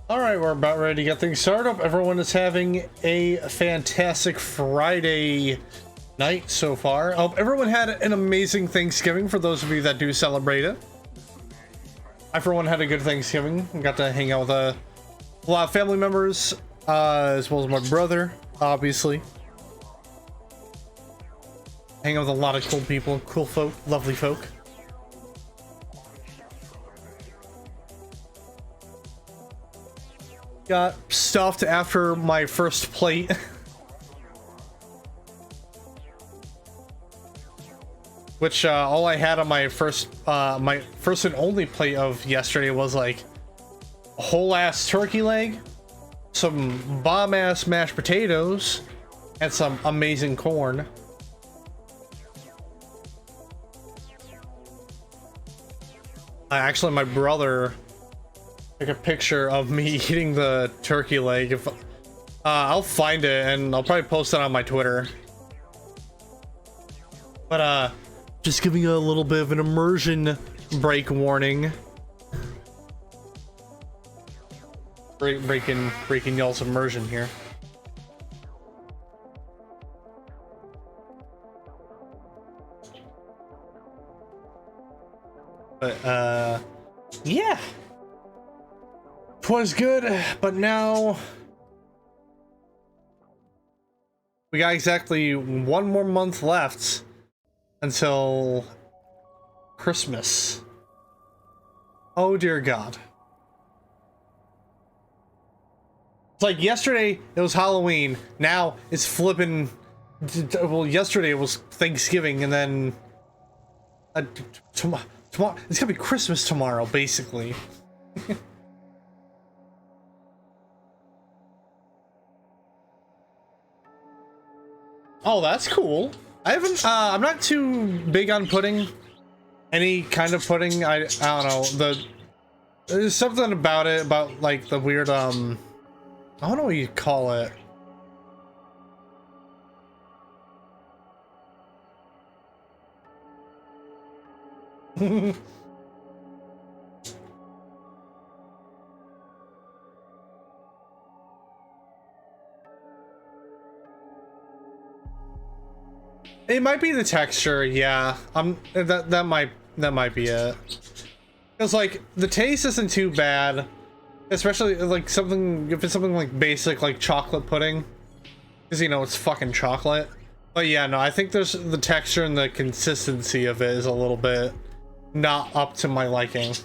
All right, we're about ready to get things started up. Everyone is having a fantastic Friday night so far. I hope everyone had an amazing Thanksgiving for those of you that do celebrate it. I, for one, had a good Thanksgiving. Got to hang out with a lot of family members, as well as my brother, obviously. Hang out with a lot of cool people, cool folk, lovely folk. Got stuffed after my first plate. Which all I had on my first and only plate of yesterday was like a whole ass turkey leg, some bomb ass mashed potatoes, and some amazing corn. Actually, my brother took a picture of me eating the turkey leg. If I'll find it and I'll probably post it on my Twitter. But just giving you a little bit of an immersion break warning. Breaking y'all's immersion here. But yeah. Was good, but now we got exactly one more month left until Christmas. Oh dear God. It's like yesterday it was Halloween, now it's flipping. Well, yesterday it was Thanksgiving, and then tomorrow it's gonna be Christmas tomorrow, basically. Oh, that's cool. I haven't, I'm not too big on pudding. Any kind of pudding. I don't know. There's something about it, about like the weird, I don't know what you call it. It might be the texture, yeah. That might be it. Cause like the taste isn't too bad, especially like something if it's something like basic like chocolate pudding, cause you know it's fucking chocolate. But yeah, no, I think there's the texture and the consistency of it is a little bit not up to my liking.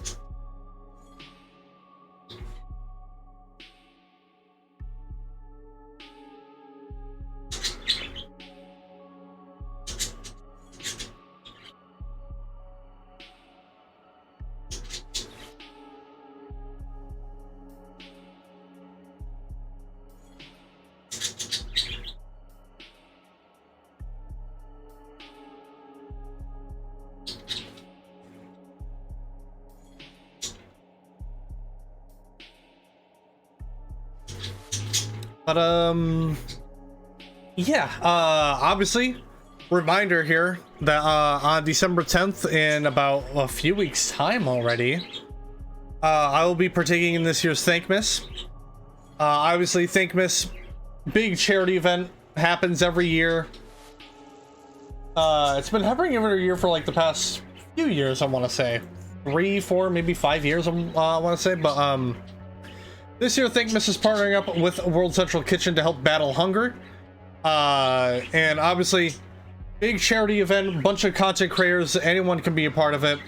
But yeah, obviously reminder here that on December 10th, in about a few weeks time already, I will be partaking in this year's Thankmas. Obviously Thankmas, big charity event, happens every year. It's been happening every year for like the past few years, I want to say 3, 4, maybe 5 years, I want to say. But this year, Thankmas is partnering up with World Central Kitchen to help battle hunger. And obviously, big charity event, bunch of content creators, anyone can be a part of it.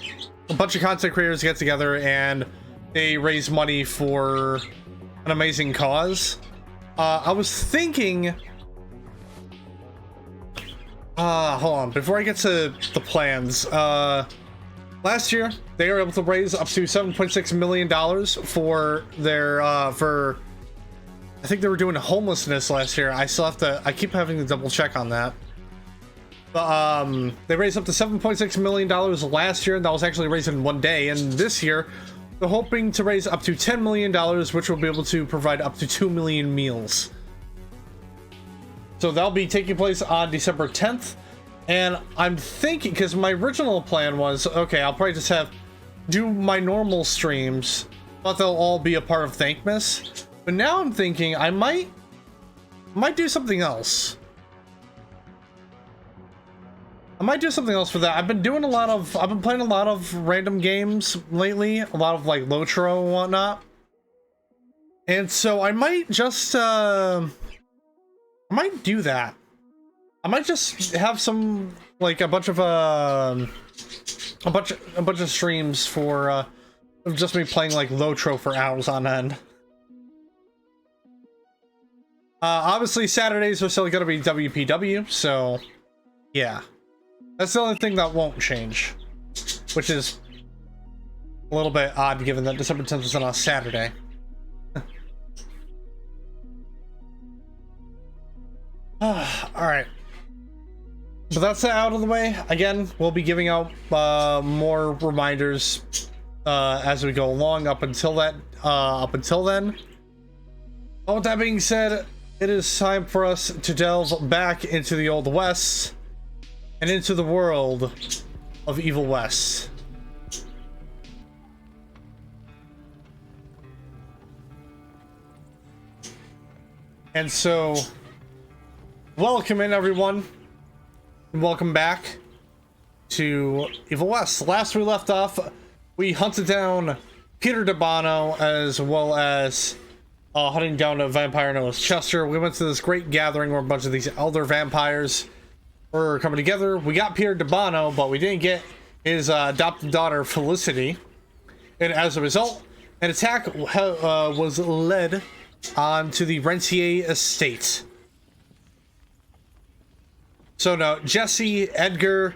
A bunch of content creators get together and they raise money for an amazing cause. I was thinking... hold on, before I get to the plans, last year, they were able to raise up to $7.6 million for their, I think they were doing homelessness last year. I still have to, I keep having to double check on that. But, they raised up to $7.6 million last year, and that was actually raised in one day. And this year, they're hoping to raise up to $10 million, which will be able to provide up to 2 million meals. So that'll be taking place on December 10th. And I'm thinking, because my original plan was, okay, I'll probably just do my normal streams thought they'll all be a part of Thankmas. But now I'm thinking I might do something else. I might do something else for that. I've been playing a lot of random games lately, a lot of like Lotro and whatnot. And so I might just I might do that. I might just have some like a bunch of streams for just me playing like Lotro for hours on end. Obviously Saturdays are still gonna be WPW, so yeah. That's the only thing that won't change, which is a little bit odd given that December 10th is on a Saturday. Alright. But that's out of the way. Again, we'll be giving out more reminders as we go along up until then. All with that being said, it is time for us to delve back into the Old West and into the world of Evil West. And so, welcome in everyone, and welcome back to Evil West. Last we left off, we hunted down Peter DeBono as well as hunting down a vampire known as Chester. We went to this great gathering where a bunch of these elder vampires were coming together. We got Peter DeBono, but we didn't get his adopted daughter Felicity. And as a result, an attack was led onto the Rentier Estate. So now Jesse, Edgar,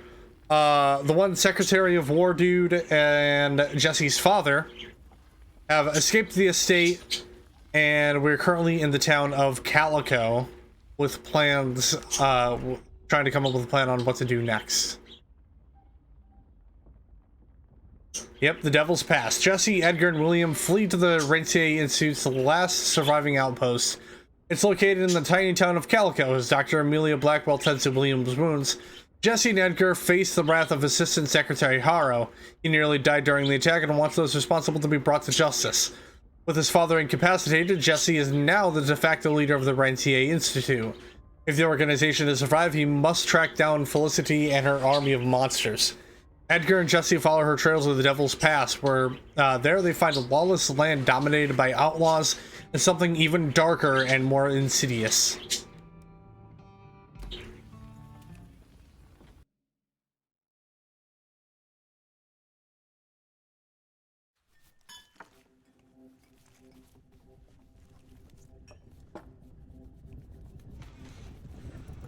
the one Secretary of War dude, and Jesse's father have escaped the estate, and we're currently in the town of Calico with plans, trying to come up with a plan on what to do next. Yep, the Devil's Pass. Jesse, Edgar, and William flee to the Rentier Institute's last surviving outpost. It's located in the tiny town of Calico. As Dr. Amelia Blackwell tends to William's wounds, Jesse and Edgar face the wrath of Assistant Secretary Harrow. He nearly died during the attack and wants those responsible to be brought to justice. With his father incapacitated, Jesse is now the de facto leader of the Rentier Institute. If the organization to survive, he must track down Felicity and her army of monsters. Edgar and Jesse follow her trails to the Devil's Pass, where there they find a lawless land dominated by outlaws and something even darker and more insidious.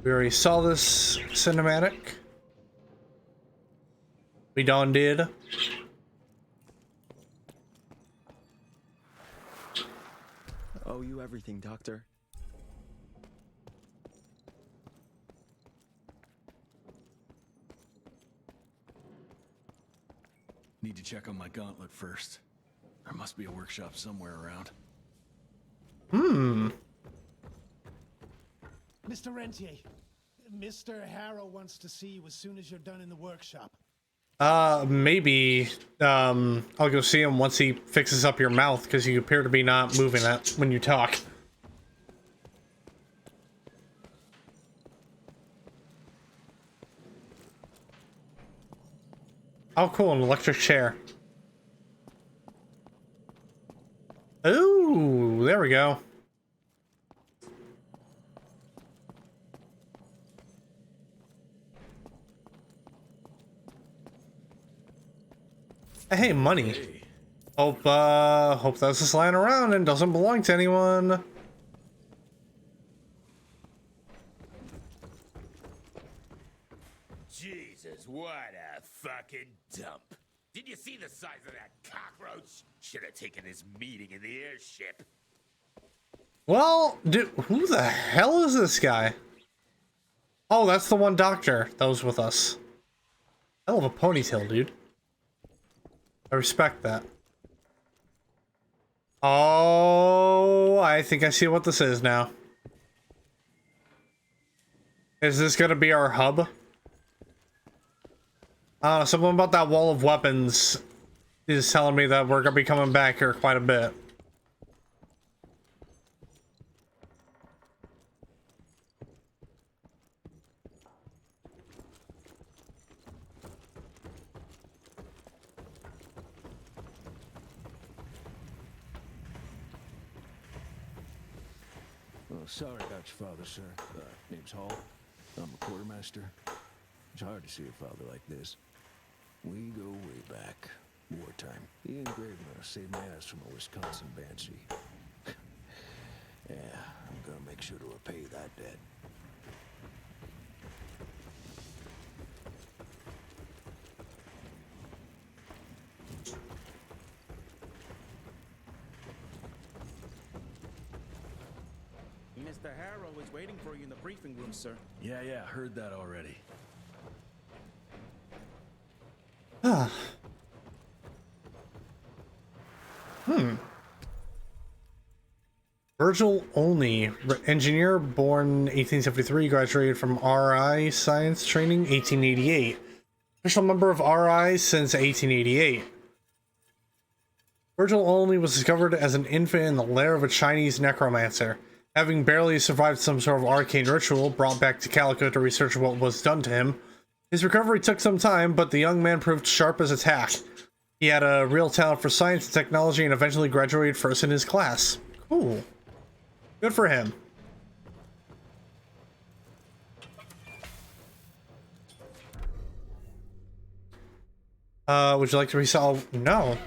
We already saw this cinematic. We done did. Owe you everything, Doctor. Need to check on my gauntlet first. There must be a workshop somewhere around. Mr. Rentier, Mr. Harrow wants to see you as soon as you're done in the workshop. Maybe, I'll go see him once he fixes up your mouth, because you appear to be not moving it when you talk. Oh, cool, an electric chair. Ooh, there we go. Hey, money. Hey. Hope that's just lying around and doesn't belong to anyone. Jesus, what a fucking dump. Did you see the size of that cockroach? Should have taken his meeting in the airship. Well, dude, who the hell is this guy? Oh, that's the one doctor that was with us. Hell of a ponytail, dude. I respect that. Oh, I think I see what this is now. Is this gonna be our hub? Something about that wall of weapons He's telling me that we're gonna be coming back here quite a bit. Oh, sorry about your father, sir. Name's Hall. I'm a quartermaster. It's hard to see a father like this. We go way back. Wartime. He engraved saved my ass from a Wisconsin banshee. Yeah, I'm gonna make sure to repay that debt. Mr. Harrow is waiting for you in the briefing room, sir. Yeah, heard that already. Virgil Only, engineer, born 1873, graduated from RI Science Training 1888. Official member of RI since 1888. Virgil Only was discovered as an infant in the lair of a Chinese necromancer. Having barely survived some sort of arcane ritual, brought back to Calico to research what was done to him. His recovery took some time, but the young man proved sharp as a tack. He had a real talent for science and technology and eventually graduated first in his class. Cool. Good for him. Would you like to resell? No.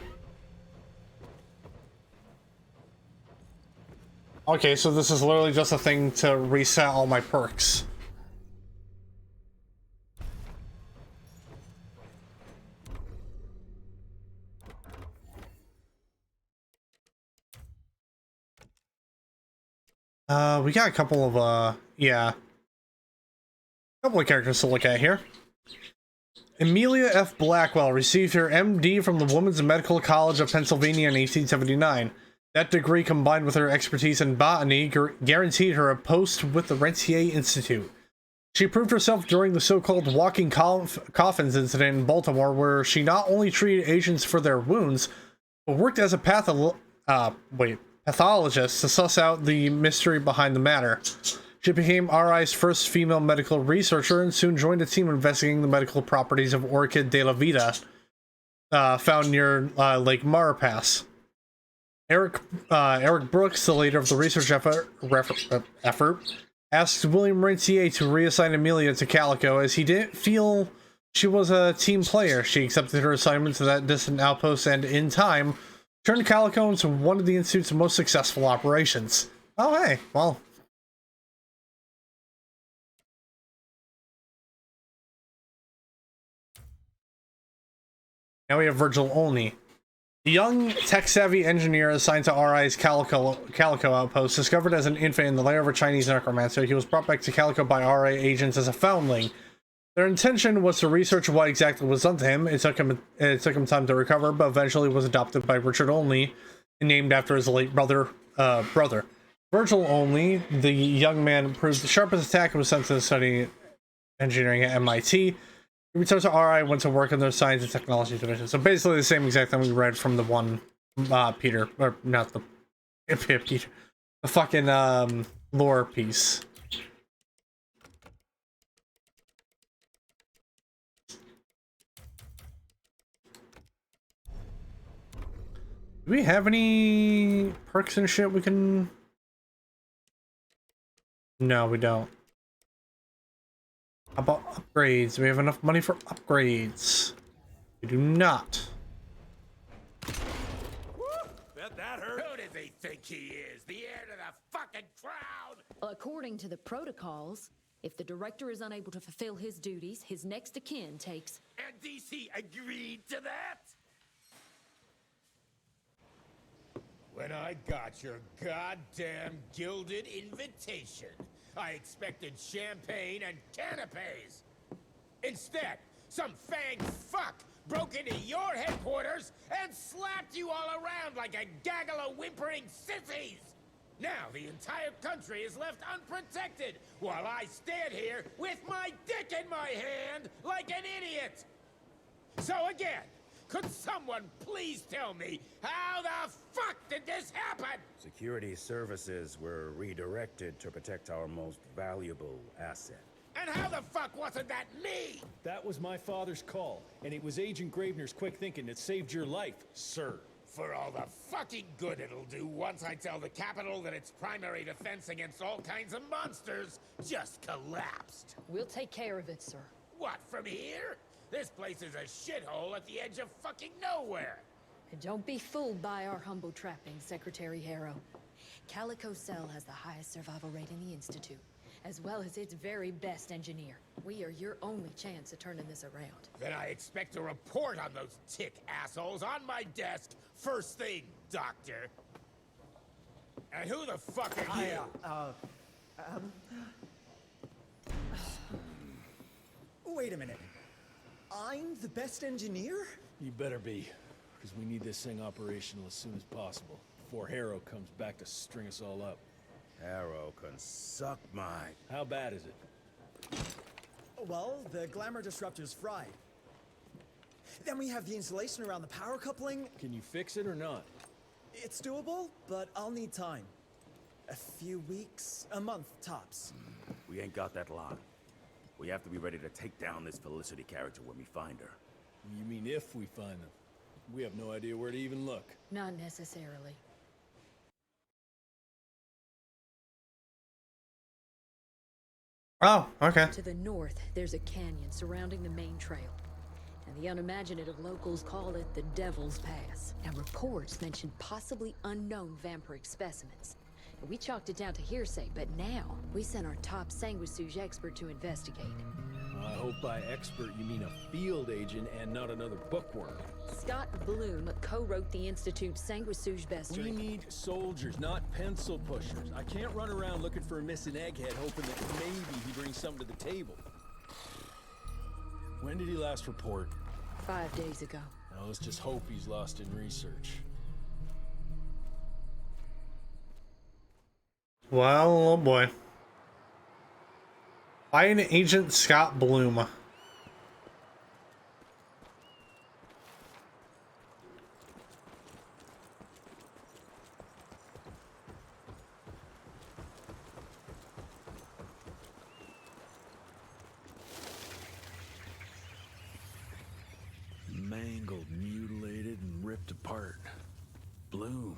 Okay, so this is literally just a thing to reset all my perks. We got a couple of, yeah. A couple of characters to look at here. Amelia F. Blackwell received her MD from the Women's Medical College of Pennsylvania in 1879. That degree, combined with her expertise in botany, guaranteed her a post with the Rentier Institute. She proved herself during the so-called walking coffins incident in Baltimore, where she not only treated Asians for their wounds, but worked as a pathologist to suss out the mystery behind the matter. She became RI's first female medical researcher and soon joined a team investigating the medical properties of Orchid de la Vida, found near Lake Maurepas. Eric Brooks, the leader of the research effort, asked William Rentier to reassign Amelia to Calico as he didn't feel she was a team player. She accepted her assignment to that distant outpost and, in time, turned Calico into one of the Institute's most successful operations. Oh, hey, well. Now we have Virgil Only. The young, tech-savvy engineer assigned to RI's Calico outpost, discovered as an infant in the lair of a Chinese necromancer, he was brought back to Calico by RI agents as a foundling. Their intention was to research what exactly was done to him. It took him time to recover, but eventually was adopted by Richard Only and named after his late brother. Virgil Only, the young man, proved sharp as a tack and was sent to study engineering at MIT. He returned to RI, went to work in their science and technology division. So basically the same exact thing we read from the one, Peter, or not the, Peter, the fucking, lore piece. Do we have any perks and shit we can... No, we don't. How about upgrades? Do we have enough money for upgrades? We do not. That hurt. Who does he think he is? The heir to the fucking crown? Well, according to the protocols, if the director is unable to fulfill his duties, his next of kin takes... And DC agreed to that? When I got your goddamn gilded invitation, I expected champagne and canapes. Instead, some fanged fuck broke into your headquarters and slapped you all around like a gaggle of whimpering sissies. Now the entire country is left unprotected while I stand here with my dick in my hand like an idiot. So again, Could someone please tell me how the fuck did this happen? Security services were redirected to protect our most valuable asset. And how the fuck wasn't that me? That was my father's call, and it was Agent Gravener's quick thinking that saved your life, sir. For all the fucking good it'll do once I tell the Capitol that its primary defense against all kinds of monsters just collapsed. We'll take care of it, sir. What, from here? This place is a shithole at the edge of fucking nowhere. And don't be fooled by our humble trappings, Secretary Harrow. Calico Cell has the highest survival rate in the Institute, as well as its very best engineer. We are your only chance of turning this around. Then I expect a report on those tick assholes on my desk first thing, Doctor. And who the fuck are you? Wait a minute. I'm the best engineer? You better be, because we need this thing operational as soon as possible, before Harrow comes back to string us all up. Arrow can suck my... How bad is it? Well, the glamour disruptor's fried. Then we have the insulation around the power coupling. Can you fix it or not? It's doable, but I'll need time. A few weeks, a month tops. We ain't got that long. We have to be ready to take down this Felicity character when we find her. You mean if we find them? We have no idea where to even look. Not necessarily. Oh, okay. To the north, there's a canyon surrounding the main trail. And the unimaginative locals call it the Devil's Pass. Now, reports mention possibly unknown vampiric specimens. And we chalked it down to hearsay, but now we sent our top sanguisuge expert to investigate. I hope by expert you mean a field agent and not another bookworm. Scott Bloom co-wrote the Institute's sanguisuge bestiary. We need soldiers, not pencil pushers. I can't run around looking for a missing egghead hoping that maybe he brings something to the table. When did he last report? 5 days ago. Now let's just hope he's lost in research. Well, oh boy. Find Agent Scott Bloom. Mangled, mutilated, and ripped apart. Bloom,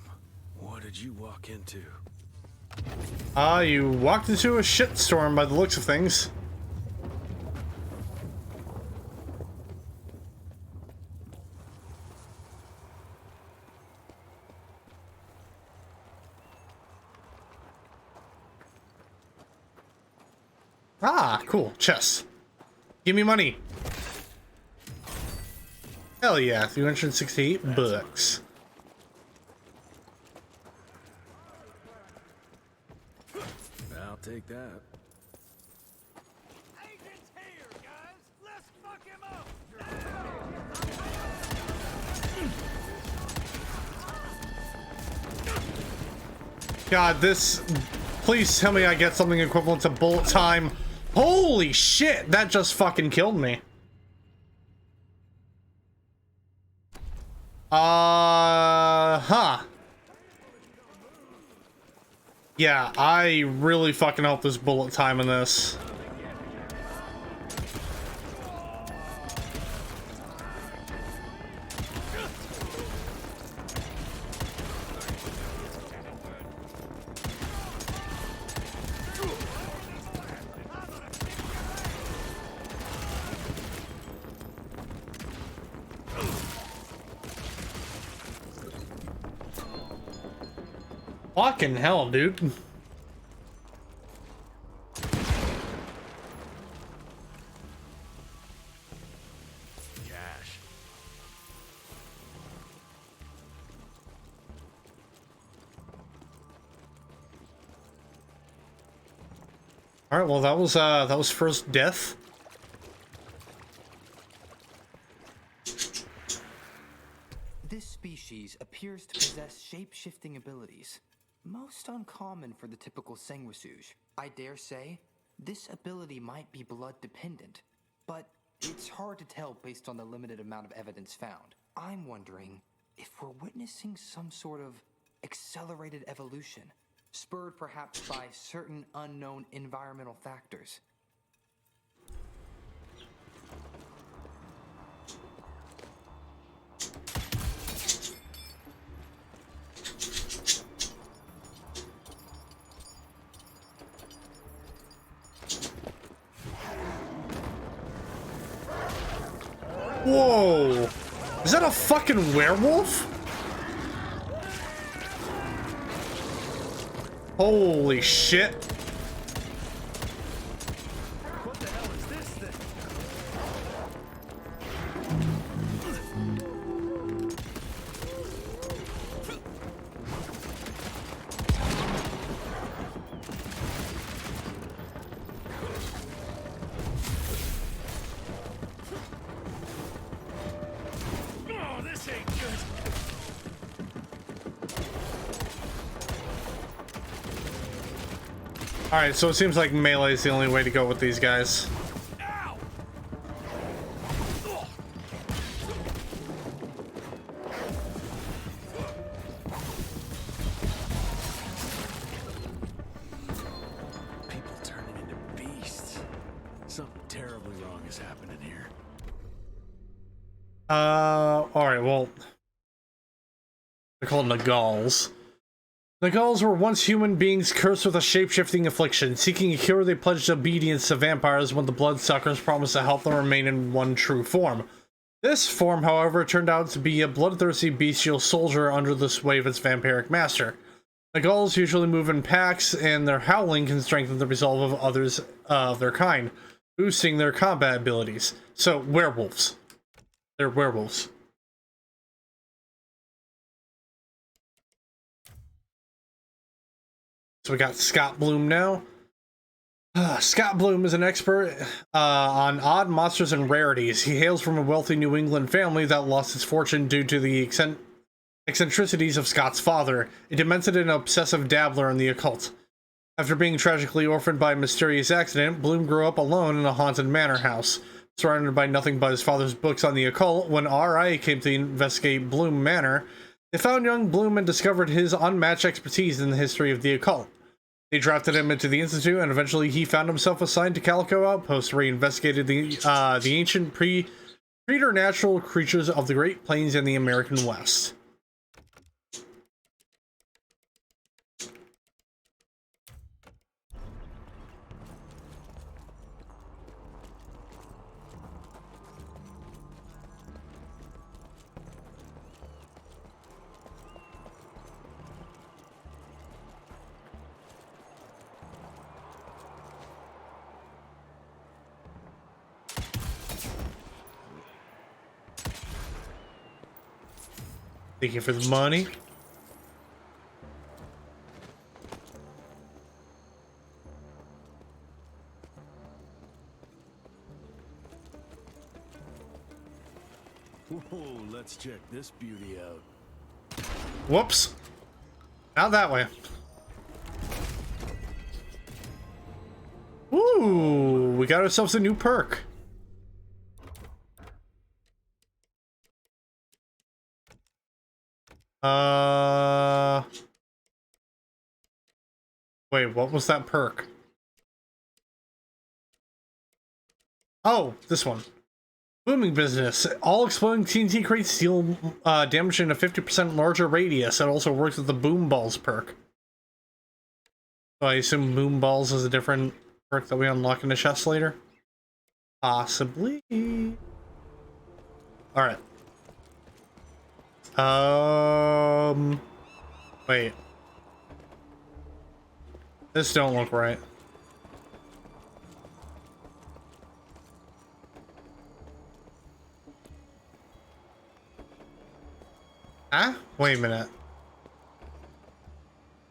what did you walk into? You walked into a shitstorm by the looks of things. Ah, cool. Chest. Give me money. Hell yeah, 368 bucks. I'll take that. Agent's here, guys! Let's fuck him up! God, this... Please tell me I get something equivalent to bullet time. Holy shit, that just fucking killed me. Huh. Yeah, I really fucking hope there's bullet time in this. Fucking hell, dude. Cash. All right, well that was first death. This species appears to possess shape-shifting abilities, most uncommon for the typical sanguisuge. I dare say, this ability might be blood-dependent, but it's hard to tell based on the limited amount of evidence found. I'm wondering if we're witnessing some sort of accelerated evolution, spurred perhaps by certain unknown environmental factors. Whoa! Is that a fucking werewolf? Holy shit. What the hell is this thing? Oh, this ain't good. Alright, so it seems like melee is the only way to go with these guys. Ow! People turning into beasts. Something terribly wrong is happening here. Alright, well. They're called Nagals. Nagals were once human beings cursed with a shape-shifting affliction. Seeking a cure, they pledged obedience to vampires when the bloodsuckers promised to help them remain in one true form. This form, however, turned out to be a bloodthirsty bestial soldier under the sway of its vampiric master. Nagals usually move in packs, and their howling can strengthen the resolve of others of their kind, boosting their combat abilities. So, werewolves. They're werewolves. So we got Scott Bloom now. Scott Bloom is an expert on odd monsters and rarities. He hails from a wealthy New England family that lost its fortune due to the eccentricities of Scott's father, a demented and obsessive dabbler in the occult. After being tragically orphaned by a mysterious accident, Bloom grew up alone in a haunted manor house, surrounded by nothing but his father's books on the occult. When RI came to investigate Bloom Manor, they found young Bloom and discovered his unmatched expertise in the history of the occult. They drafted him into the Institute, and eventually he found himself assigned to Calico Outpost, where he investigated the ancient preternatural creatures of the Great Plains and the American West. Thank you for the money. Whoa, let's check this beauty out. Whoops. Not that way. Ooh, we got ourselves a new perk. Wait, what was that perk? Oh, this one. Booming business. All exploding TNT crates deal damage in a 50% larger radius. It also works with the boom balls perk. So I assume boom balls is a different perk that we unlock in the chest later. Possibly. Alright. Wait. This don't look right. Huh? Wait a minute.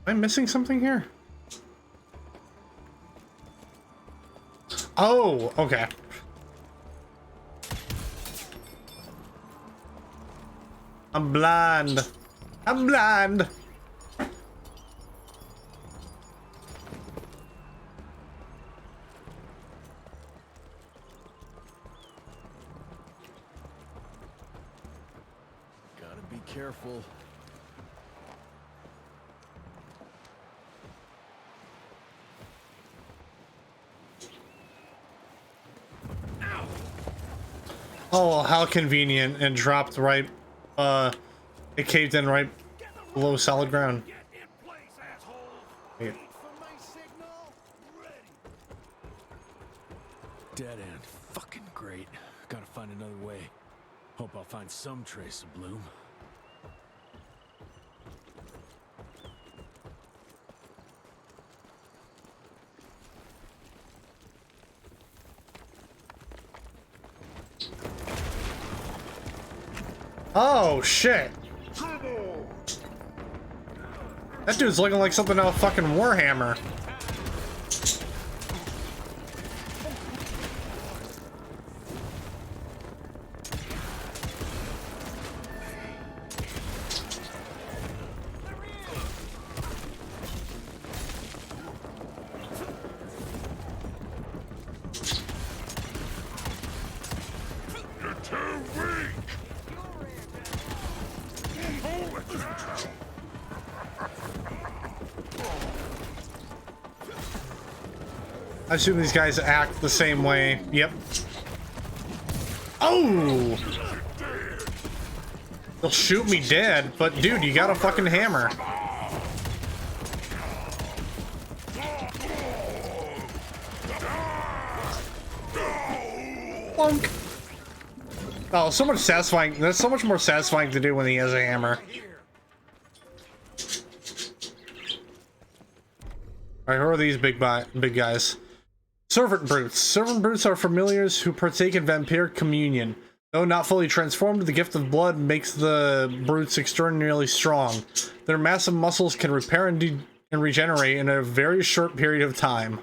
Am I missing something here? Oh, okay. I'm blind. I'm blind. careful. Oh, how convenient, and dropped right, it caved in right below solid ground. Wait. Dead end. Fucking great. Gotta find another way. Hope I'll find some trace of Bloom. Oh, shit. That dude's looking like something out of fucking Warhammer. I assume these guys act the same way. Yep. Oh! They'll shoot me dead, but dude, you got a fucking hammer. Plunk. Oh, so much satisfying. That's so much more satisfying to do when he has a hammer. Alright, who are these big guys? Servant brutes. Servant brutes are familiars who partake in vampire communion. Though not fully transformed, the gift of blood makes the brutes extraordinarily strong. Their massive muscles can repair and regenerate in a very short period of time.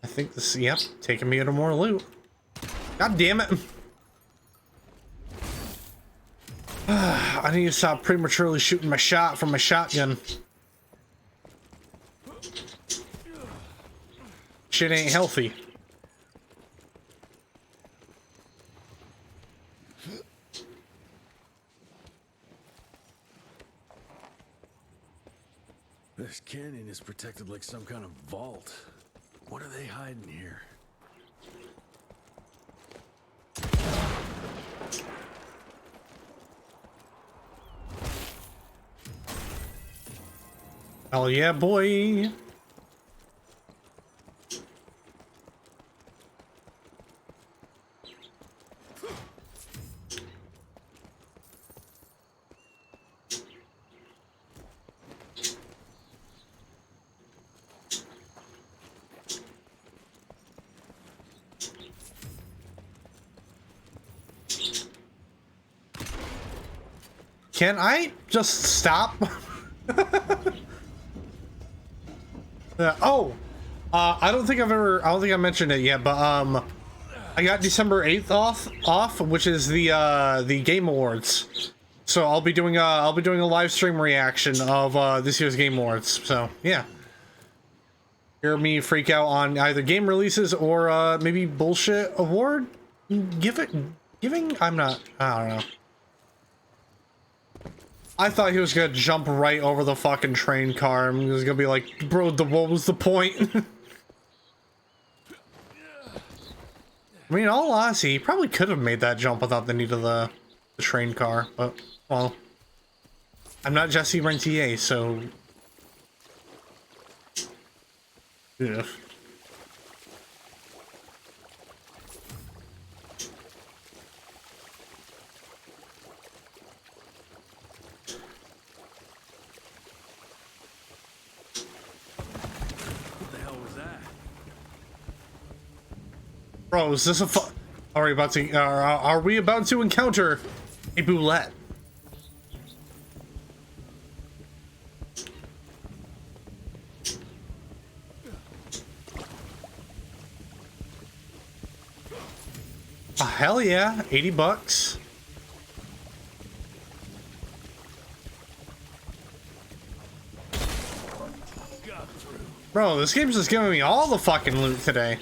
I think this, yep, taking me into more loot. God damn it. I need to stop prematurely shooting my shot from my shotgun. Shit ain't healthy. This canyon is protected like some kind of vault. What are they hiding here? Hell yeah, boy. Can I just stop? I don't think I mentioned it yet, but I got December 8th off, which is the Game Awards. So I'll be doing a live stream reaction of this year's Game Awards. So yeah, hear me freak out on either game releases or maybe bullshit award giving. I don't know. I thought he was gonna jump right over the fucking train car and he was gonna be like, bro, what was the point? I mean, in all honesty, he probably could have made that jump without the need of the train car, but, well, I'm not Jesse Rentier, so... yeah. Bro, is this a are we about to encounter a boulette? Oh, hell yeah, 80 bucks. Bro, this game's just giving me all the fucking loot today.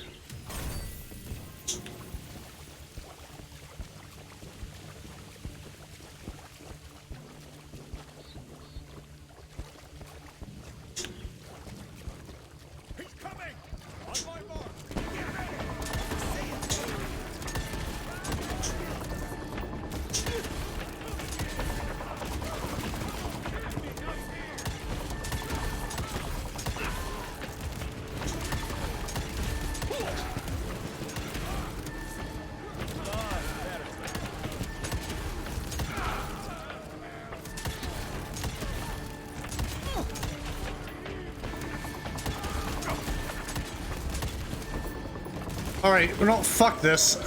Alright, well, no, fuck this.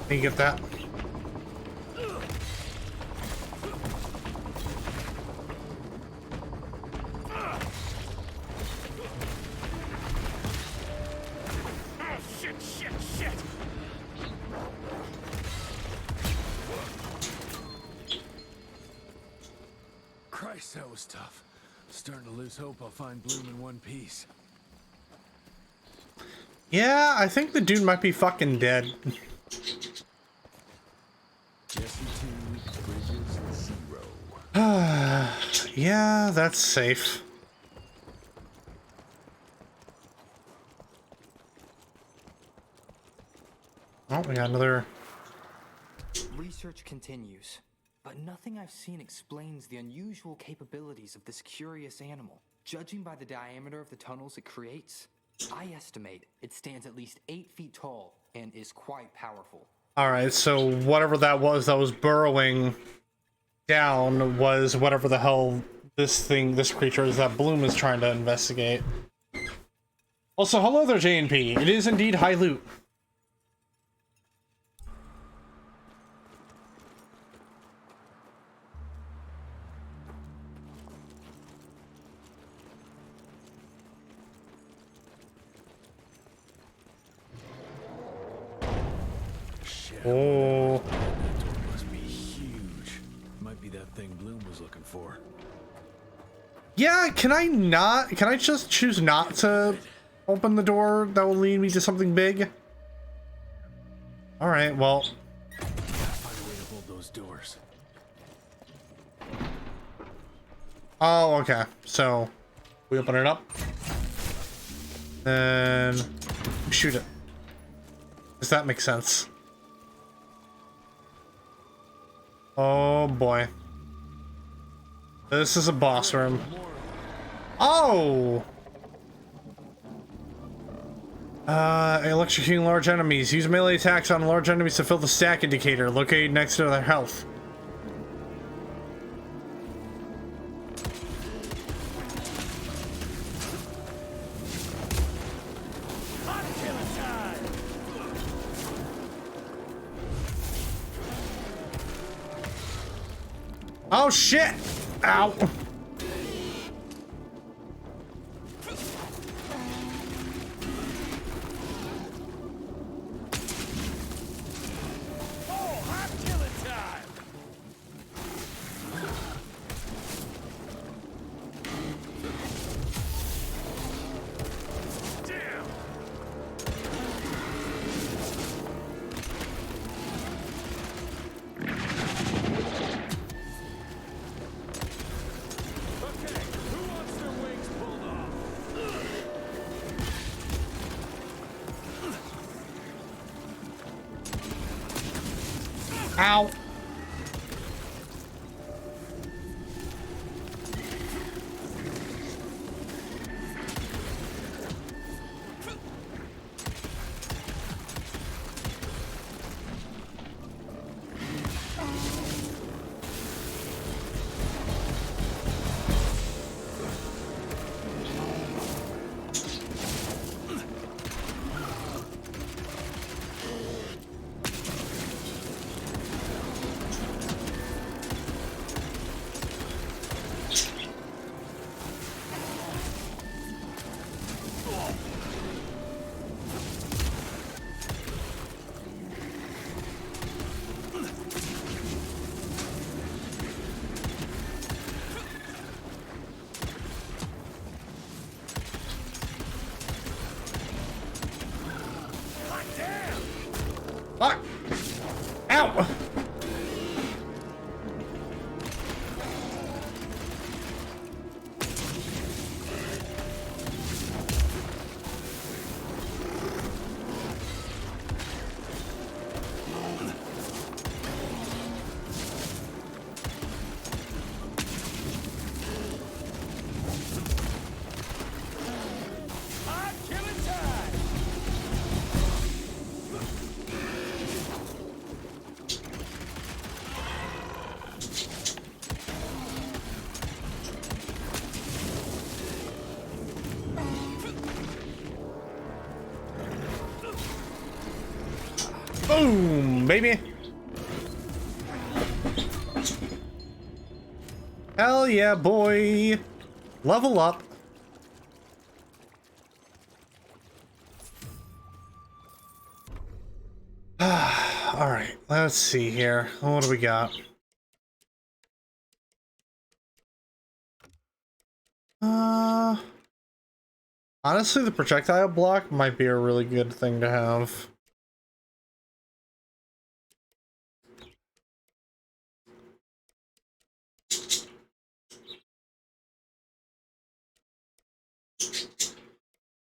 You get that? Christ, that was tough. Starting to lose hope I'll find Bloom in one piece. Yeah, I think the dude might be fucking dead. Jesse 2, Bridges 0. Yeah, that's safe. Oh, we got another. Research continues, but nothing I've seen explains the unusual capabilities of this curious animal. Judging by the diameter of the tunnels it creates, I estimate it stands at least 8 feet tall and is quite powerful. Alright, so whatever that was burrowing down was whatever the hell this creature is that Bloom is trying to investigate. Also, hello there, J&P. It is indeed high loot. Oh. That door must be huge. Might be that thing Bloom was looking for. Yeah, can I just choose not to open the door that will lead me to something big? Alright, well. Gotta find a way to hold those doors. Oh, okay. So, we open it up. Then, shoot it. Does that make sense? Oh boy. This is a boss room. Oh! Electrocuting large enemies. Use melee attacks on large enemies to fill the stack indicator located next to their health. Oh shit! Ow! Ow! Fuck! Ow! Boom, baby. Hell yeah, boy. Level up. All right, let's see here. What do we got? Honestly, the projectile block might be a really good thing to have.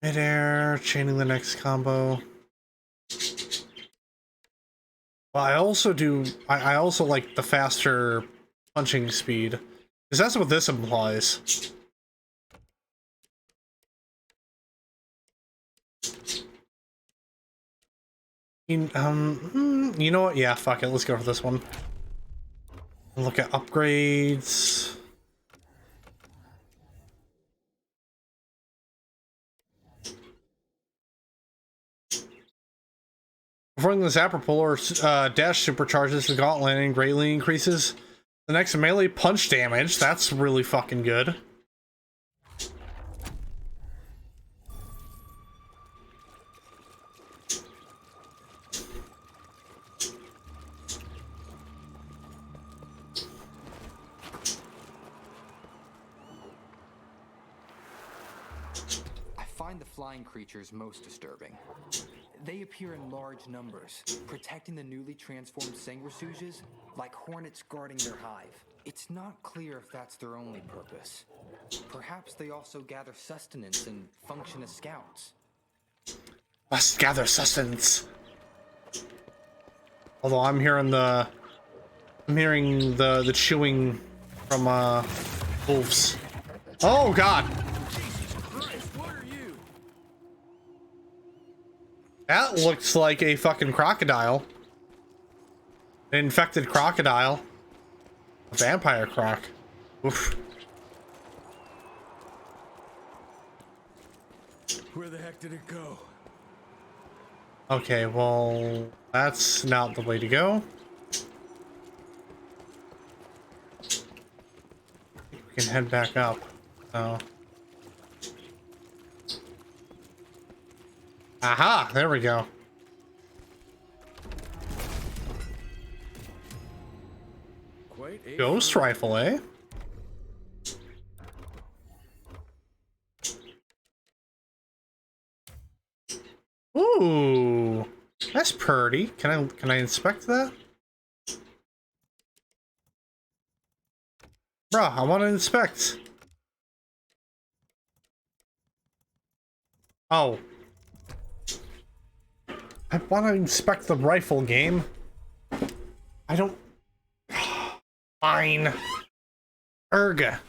Midair, chaining the next combo. Well, I also like the faster punching speed, because that's what this implies. You know what? Yeah, fuck it. Let's go for this one. Look at upgrades. Performing the Zapper pull or dash supercharges the gauntlet and greatly increases the next melee punch damage. That's really fucking good. I find the flying creatures most disturbing. They appear in large numbers, protecting the newly transformed sanguisuges like hornets guarding their hive. It's not clear if that's their only purpose. Perhaps they also gather sustenance and function as scouts. Must gather sustenance. Although I'm hearing the chewing from wolves. Oh god. That looks like a fucking crocodile. An infected crocodile. A vampire croc. Oof. Where the heck did it go? Okay, well, that's not the way to go. We can head back up. So. Aha! There we go. Ghost rifle, eh? Ooh, that's pretty. Can I inspect that? Bruh, I want to inspect. Oh. I want to inspect the rifle, game. I don't... Fine. Erga.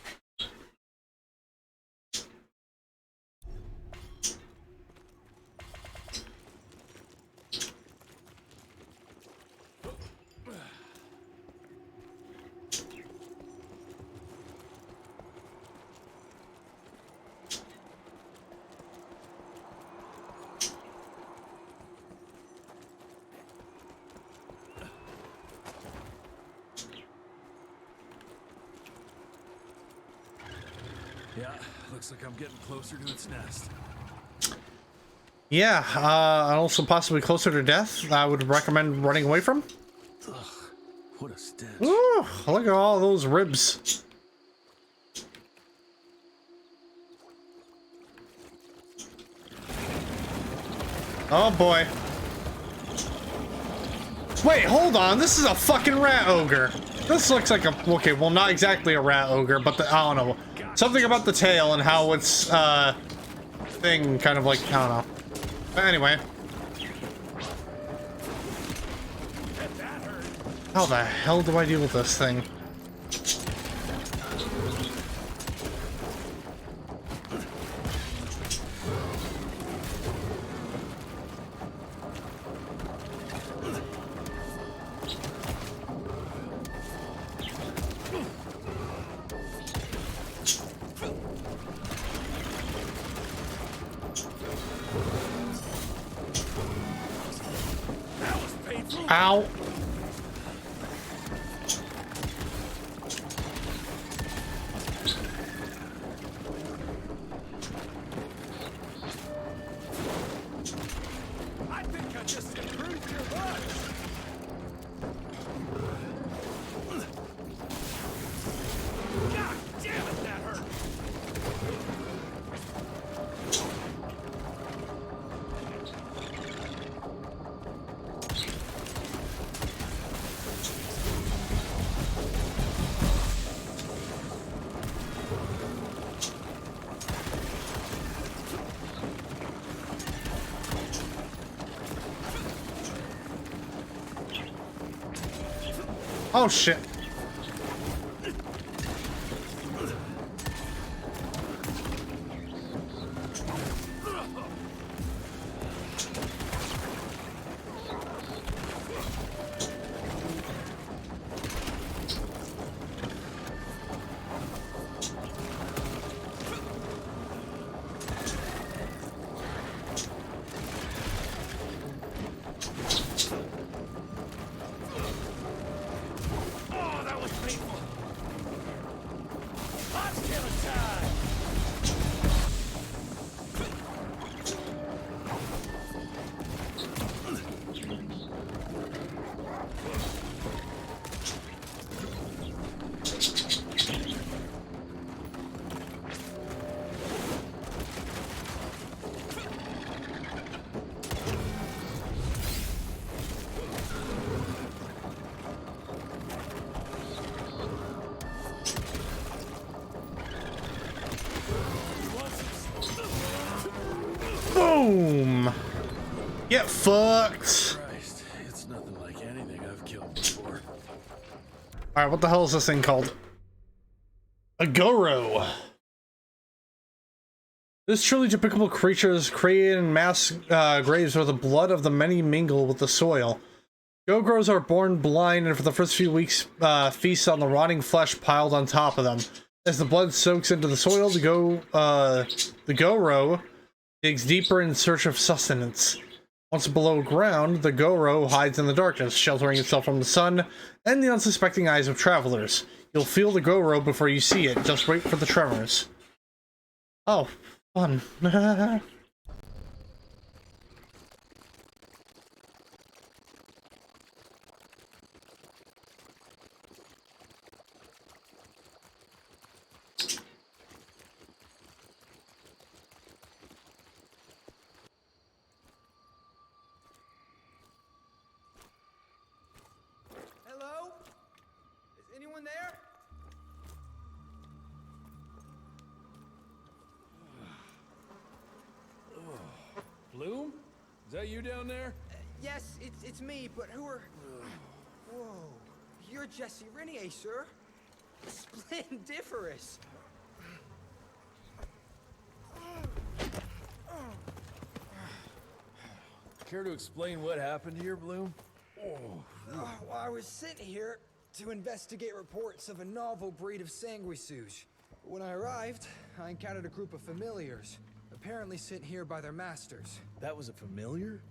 Yeah, looks like I'm getting closer to its nest. Yeah, and also possibly closer to death. I would recommend running away from. Ugh, what a stench. Ooh, look at all those ribs. Oh boy. Wait, hold on. This is a fucking rat ogre. This looks like a... Okay, well, not exactly a rat ogre, but I don't know. Something about the tail and how it's, thing kind of like... I don't know. But anyway. How the hell do I deal with this thing? Ow. I think I just improved your life. God damn it, that hurt. Oh shit. Oh, that was painful. Hot killing time. Boom. Get fucked. Christ, it's nothing like anything I've killed before. Alright, what the hell is this thing called? A Goro. This truly despicable creature is created in mass graves where the blood of the many mingle with the soil. Goros are born blind and for the first few weeks feast on the rotting flesh piled on top of them. As the blood soaks into the soil, the Goro digs deeper in search of sustenance. Once below ground, the Goro hides in the darkness, sheltering itself from the sun and the unsuspecting eyes of travelers. You'll feel the Goro before you see it. Just wait for the tremors. Oh, fun. Hello? Is anyone there? Bloom? Is that you down there? Yes, it's me, but who are... Whoa. You're Jesse Rentier, sir. Splendiferous. Care to explain what happened here, Bloom? Well, I was sent here to investigate reports of a novel breed of sanguisuge. When I arrived, I encountered a group of familiars, apparently sent here by their masters. That was a familiar?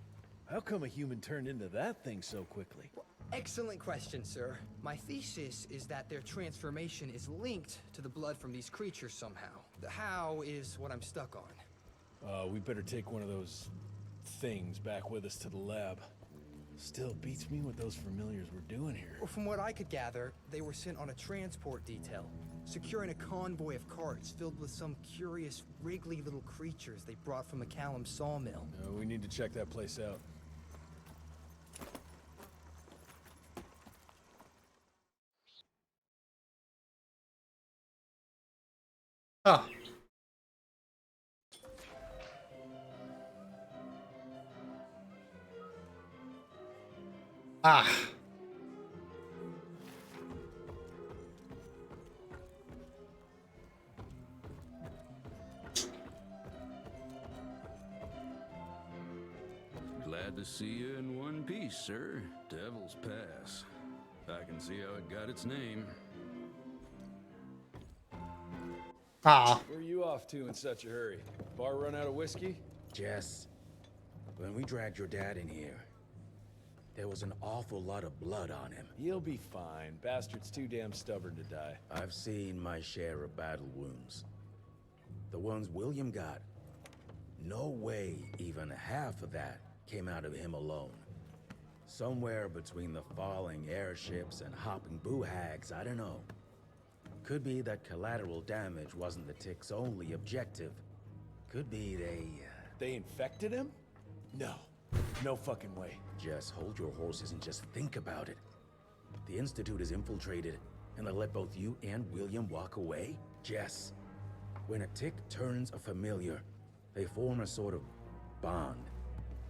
How come a human turned into that thing so quickly? Well, excellent question, sir. My thesis is that their transformation is linked to the blood from these creatures somehow. The how is what I'm stuck on. We better take one of those things back with us to the lab. Still beats me what those familiars were doing here. Well, from what I could gather, they were sent on a transport detail, securing a convoy of carts filled with some curious, wriggly little creatures they brought from McCallum's sawmill. We need to check that place out. Oh. Ah. Glad to see you in one piece, sir. Devil's Pass. I can see how it got its name. Ah. Where are you off to in such a hurry? Bar run out of whiskey? Jess, when we dragged your dad in here, There was an awful lot of blood on him. He'll be fine. Bastard's too damn stubborn to die. I've seen my share of battle wounds. The ones William got. No way even half of that came out of him alone. Somewhere between the falling airships and hopping boo-hags, I don't know. Could be that collateral damage wasn't the tick's only objective. Could be They infected him? No. No fucking way. Just hold your horses and just think about it. The Institute is infiltrated, and they let both you and William walk away? Jess, when a tick turns a familiar, they form a sort of bond.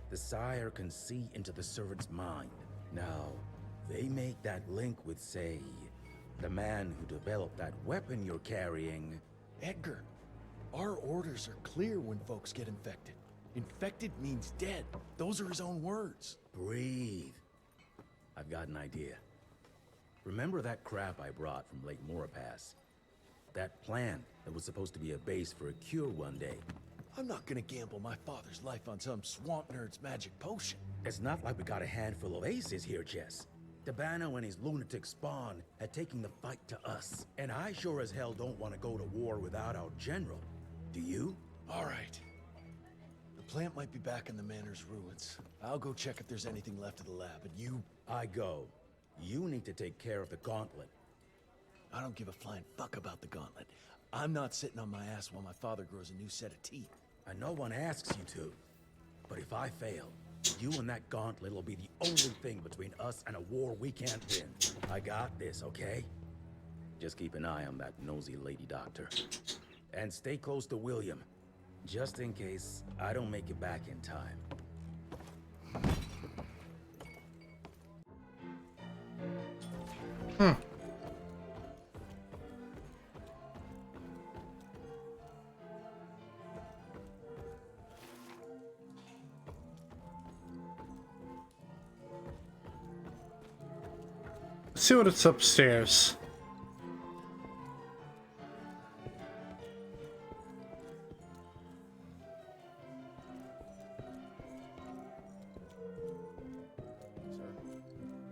The sire can see into the servant's mind. Now, they make that link with, say, the man who developed that weapon you're carrying. Edgar, our orders are clear when folks get infected. Infected means dead. Those are his own words. Breathe. I've got an idea. Remember that crap I brought from Lake Morapass? That plant that was supposed to be a base for a cure one day. I'm not gonna gamble my father's life on some swamp nerd's magic potion. It's not like we got a handful of aces here, Jess. Dabano and his lunatic spawn had taken the fight to us. And I sure as hell don't want to go to war without our general. Do you? All right. The plant might be back in the manor's ruins. I'll go check if there's anything left of the lab, and you... I go. You need to take care of the gauntlet. I don't give a flying fuck about the gauntlet. I'm not sitting on my ass while my father grows a new set of teeth. And no one asks you to. But if I fail, you and that gauntlet will be the only thing between us and a war we can't win. I got this, okay? Just keep an eye on that nosy lady doctor. And stay close to William, just in case I don't make it back in time. Let's see what it's upstairs.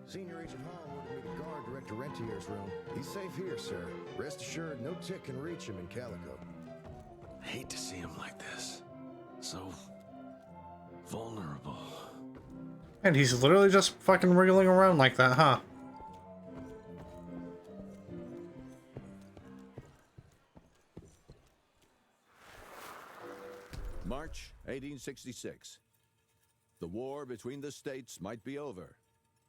Senior Agent Hall ordered me to guard Director Rentier's room. He's safe here, sir. Rest assured, no tick can reach him in Calico. I hate to see him like this. So vulnerable. And he's literally just fucking wriggling around like that, huh? March 1866. The war between the states might be over,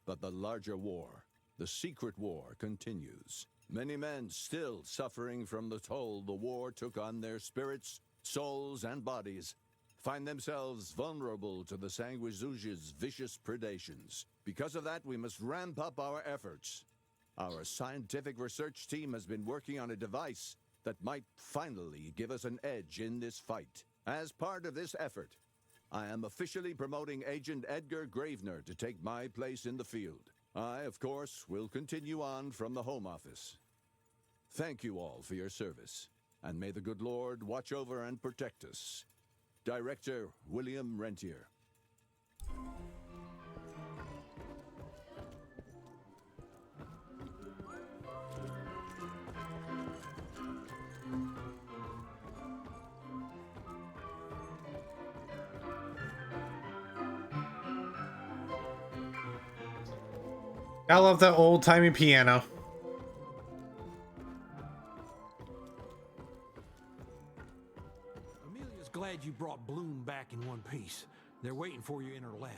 but the larger war, the secret war, continues. Many men still suffering from the toll the war took on their spirits, souls, and bodies find themselves vulnerable to the Sanguizuj's vicious predations. Because of that, we must ramp up our efforts. Our scientific research team has been working on a device that might finally give us an edge in this fight. As part of this effort, I am officially promoting Agent Edgar Gravener to take my place in the field. I, of course, will continue on from the Home Office. Thank you all for your service, and may the good Lord watch over and protect us. Director William Rentier. I love that old-timey piano. Amelia's glad you brought Bloom back in one piece. They're waiting for you in her lab.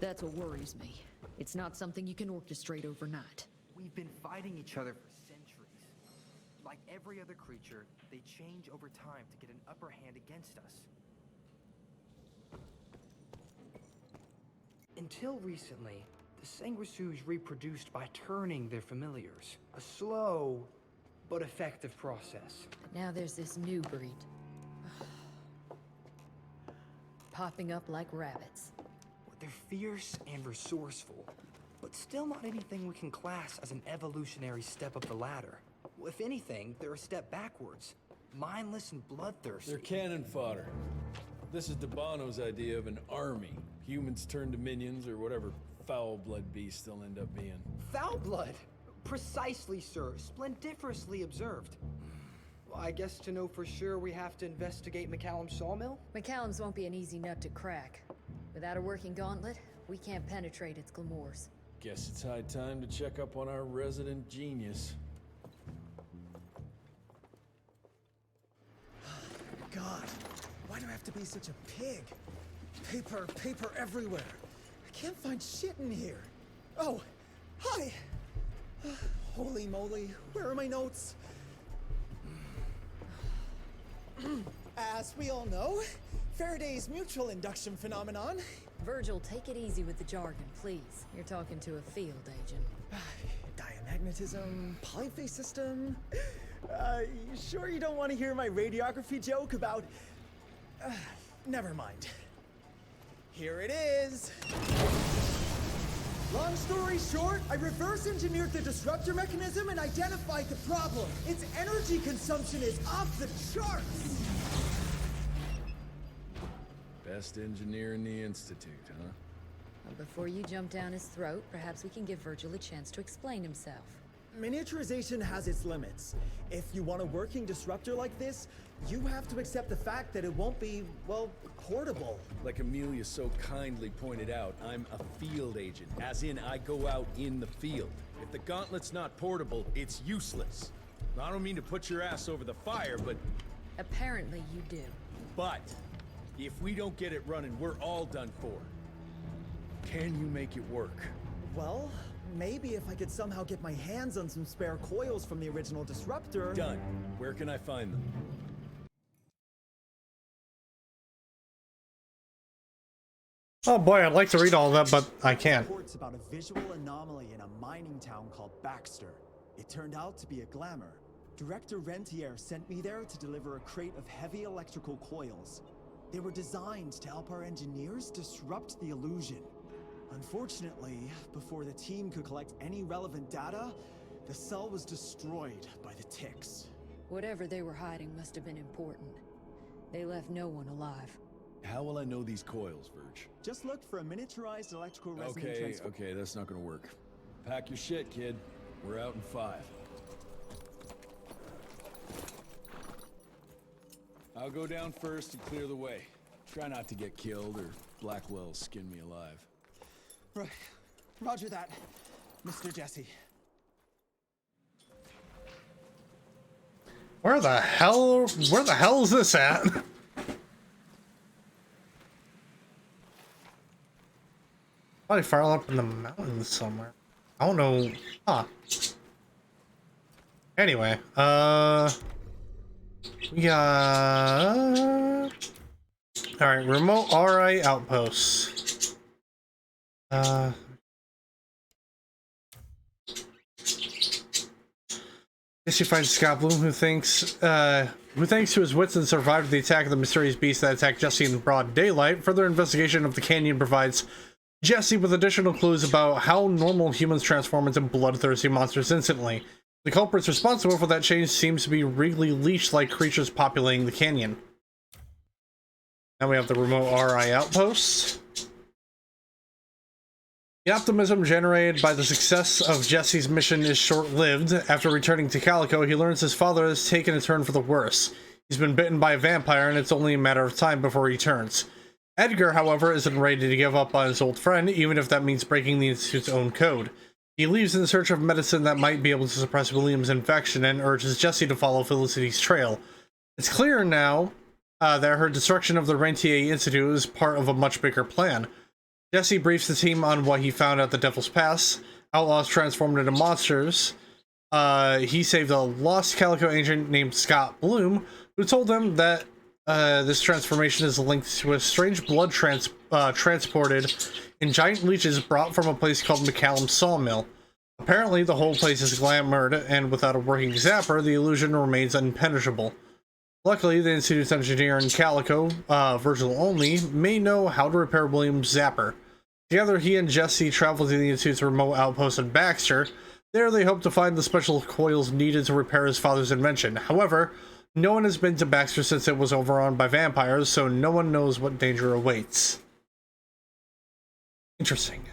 That's what worries me. It's not something you can orchestrate overnight. We've been fighting each other for centuries. Like every other creature, they change over time to get an upper hand against us. Until recently, the sanguisues reproduced by turning their familiars. A slow but effective process. Now there's this new breed. Popping up like rabbits. They're fierce and resourceful, but still not anything we can class as an evolutionary step up the ladder. If anything, they're a step backwards. Mindless and bloodthirsty. They're cannon fodder. This is Debano's idea of an army. Humans turn to minions or whatever foul-blood beasts they'll end up being. Foul blood? Precisely, sir. Splendiferously observed. Well, I guess to know for sure we have to investigate McCallum's sawmill? McCallum's won't be an easy nut to crack. Without a working gauntlet, we can't penetrate its glamours. Guess it's high time to check up on our resident genius. God, why do I have to be such a pig? Paper everywhere. I can't find shit in here. Oh, hi! Holy moly, where are my notes? As we all know, Faraday's mutual induction phenomenon. Virgil, take it easy with the jargon, please. You're talking to a field agent. Diamagnetism, polyphase system. You sure you don't want to hear my radiography joke about... never mind. Here it is. Long story short, I reverse engineered the disruptor mechanism and identified the problem. Its energy consumption is off the charts. Best engineer in the Institute, huh? Well, before you jump down his throat, perhaps we can give Virgil a chance to explain himself. Miniaturization has its limits. If you want a working disruptor like this, you have to accept the fact that it won't be, well, portable. Like Amelia so kindly pointed out, I'm a field agent, as in I go out in the field. If the gauntlet's not portable, it's useless. I don't mean to put your ass over the fire, but... Apparently you do. But, if we don't get it running, we're all done for. Can you make it work? Well, maybe if I could somehow get my hands on some spare coils from the original disruptor... Done. Where can I find them? Oh boy, I'd like to read all that, but I can't. Reports about a visual anomaly in a mining town called Baxter. It turned out to be a glamour. Director Rentier sent me there to deliver a crate of heavy electrical coils. They were designed to help our engineers disrupt the illusion. Unfortunately, before the team could collect any relevant data, the cell was destroyed by the ticks. Whatever they were hiding must have been important. They left no one alive. How will I know these coils, Verge? Just look for a miniaturized electrical resonant transfer. Okay, that's not gonna work. Pack your shit, kid. We're out in 5. I'll go down first and clear the way. Try not to get killed or Blackwell skin me alive. Right. Roger that, Mr. Jesse. Where the hell is this at? Probably far up in the mountains somewhere. I don't know. Huh. Anyway, we got... Alright, remote RI outposts. Jesse finds Scott Bloom, who thanks to his wits and survived the attack of the mysterious beast that attacked Jesse in broad daylight. Further investigation of the canyon provides Jesse with additional clues about how normal humans transform into bloodthirsty monsters instantly. The culprits responsible for that change seems to be really leech-like creatures populating the canyon. Now we have the remote RI outposts. The optimism generated by the success of Jesse's mission is short-lived. After returning to Calico, he learns his father has taken a turn for the worse. He's been bitten by a vampire, and it's only a matter of time before he returns. Edgar, however, isn't ready to give up on his old friend, even if that means breaking the Institute's own code. He leaves in search of medicine that might be able to suppress William's infection and urges Jesse to follow Felicity's trail. It's clear now that her destruction of the Rentier Institute is part of a much bigger plan. Jesse briefs the team on what he found at the Devil's Pass. Outlaws transformed into monsters he saved a lost Calico agent named Scott Bloom, who told him that this transformation is linked to a strange blood transported in giant leeches brought from a place called McCallum Sawmill. Apparently, the whole place is glamored, and without a working zapper, the illusion remains impenetrable. Luckily, the Institute's engineer in Calico, Virgil only, may know how to repair William's zapper. Together, he and Jesse travel to the Institute's remote outpost in Baxter. There, they hope to find the special coils needed to repair his father's invention. However, no one has been to Baxter since it was overrun by vampires, so no one knows what danger awaits. Interesting.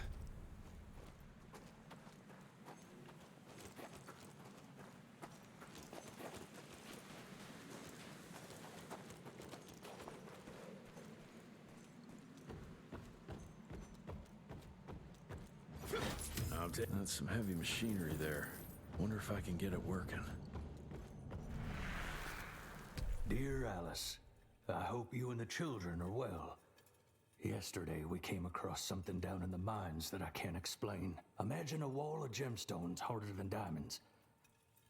That's some heavy machinery there. Wonder if I can get it working. Dear Alice, I hope you and the children are well. Yesterday we came across something down in the mines that I can't explain. Imagine a wall of gemstones harder than diamonds.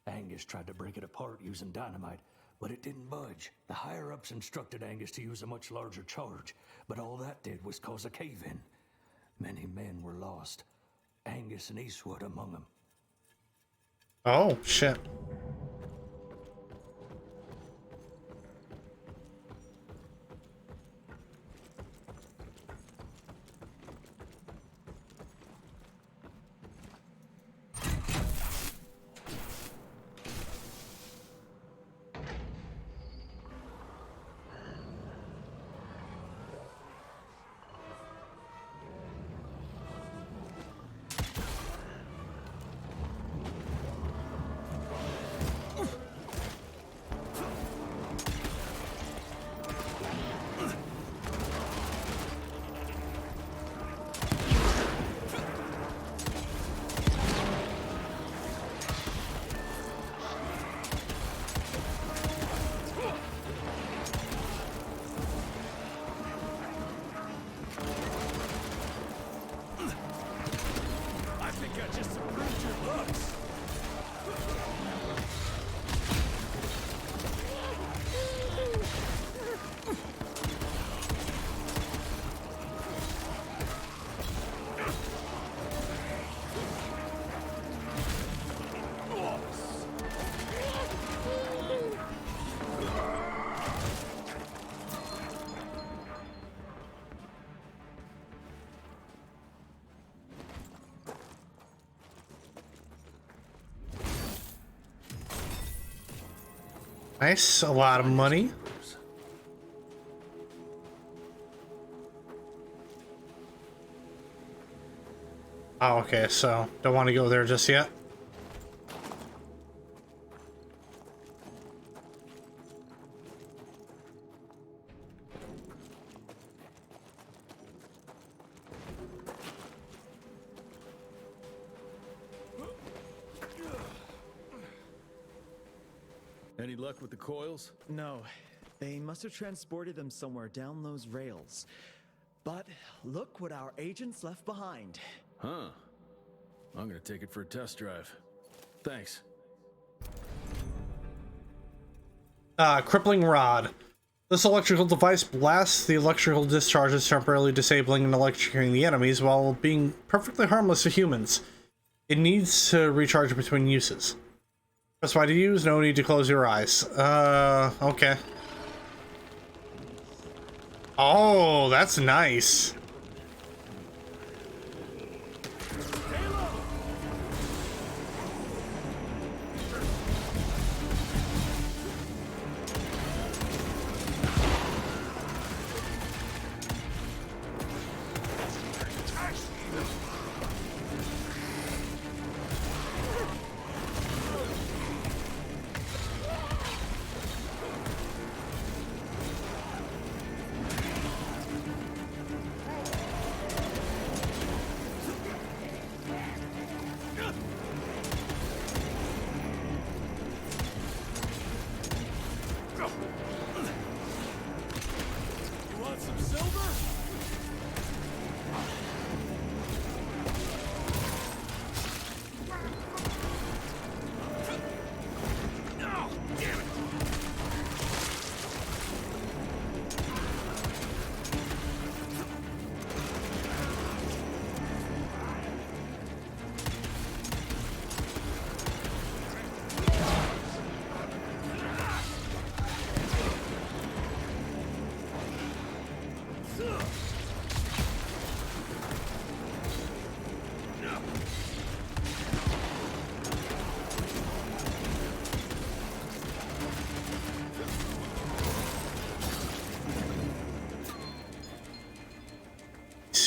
Angus tried to break it apart using dynamite, but it didn't budge. The higher-ups instructed Angus to use a much larger charge, but all that did was cause a cave-in. Many men were lost. Angus and Eastwood among them. Oh, shit. Nice, a lot of money. Oh, okay, so don't want to go there just yet. Any luck with the coils? No. They must have transported them somewhere down those rails. But look what our agents left behind. Huh. I'm gonna take it for a test drive. Thanks. Crippling rod. This electrical device blasts the electrical discharges, temporarily disabling and electrocuting the enemies while being perfectly harmless to humans. It needs to recharge between uses. Press Y to use, no need to close your eyes. Okay. Oh, that's nice.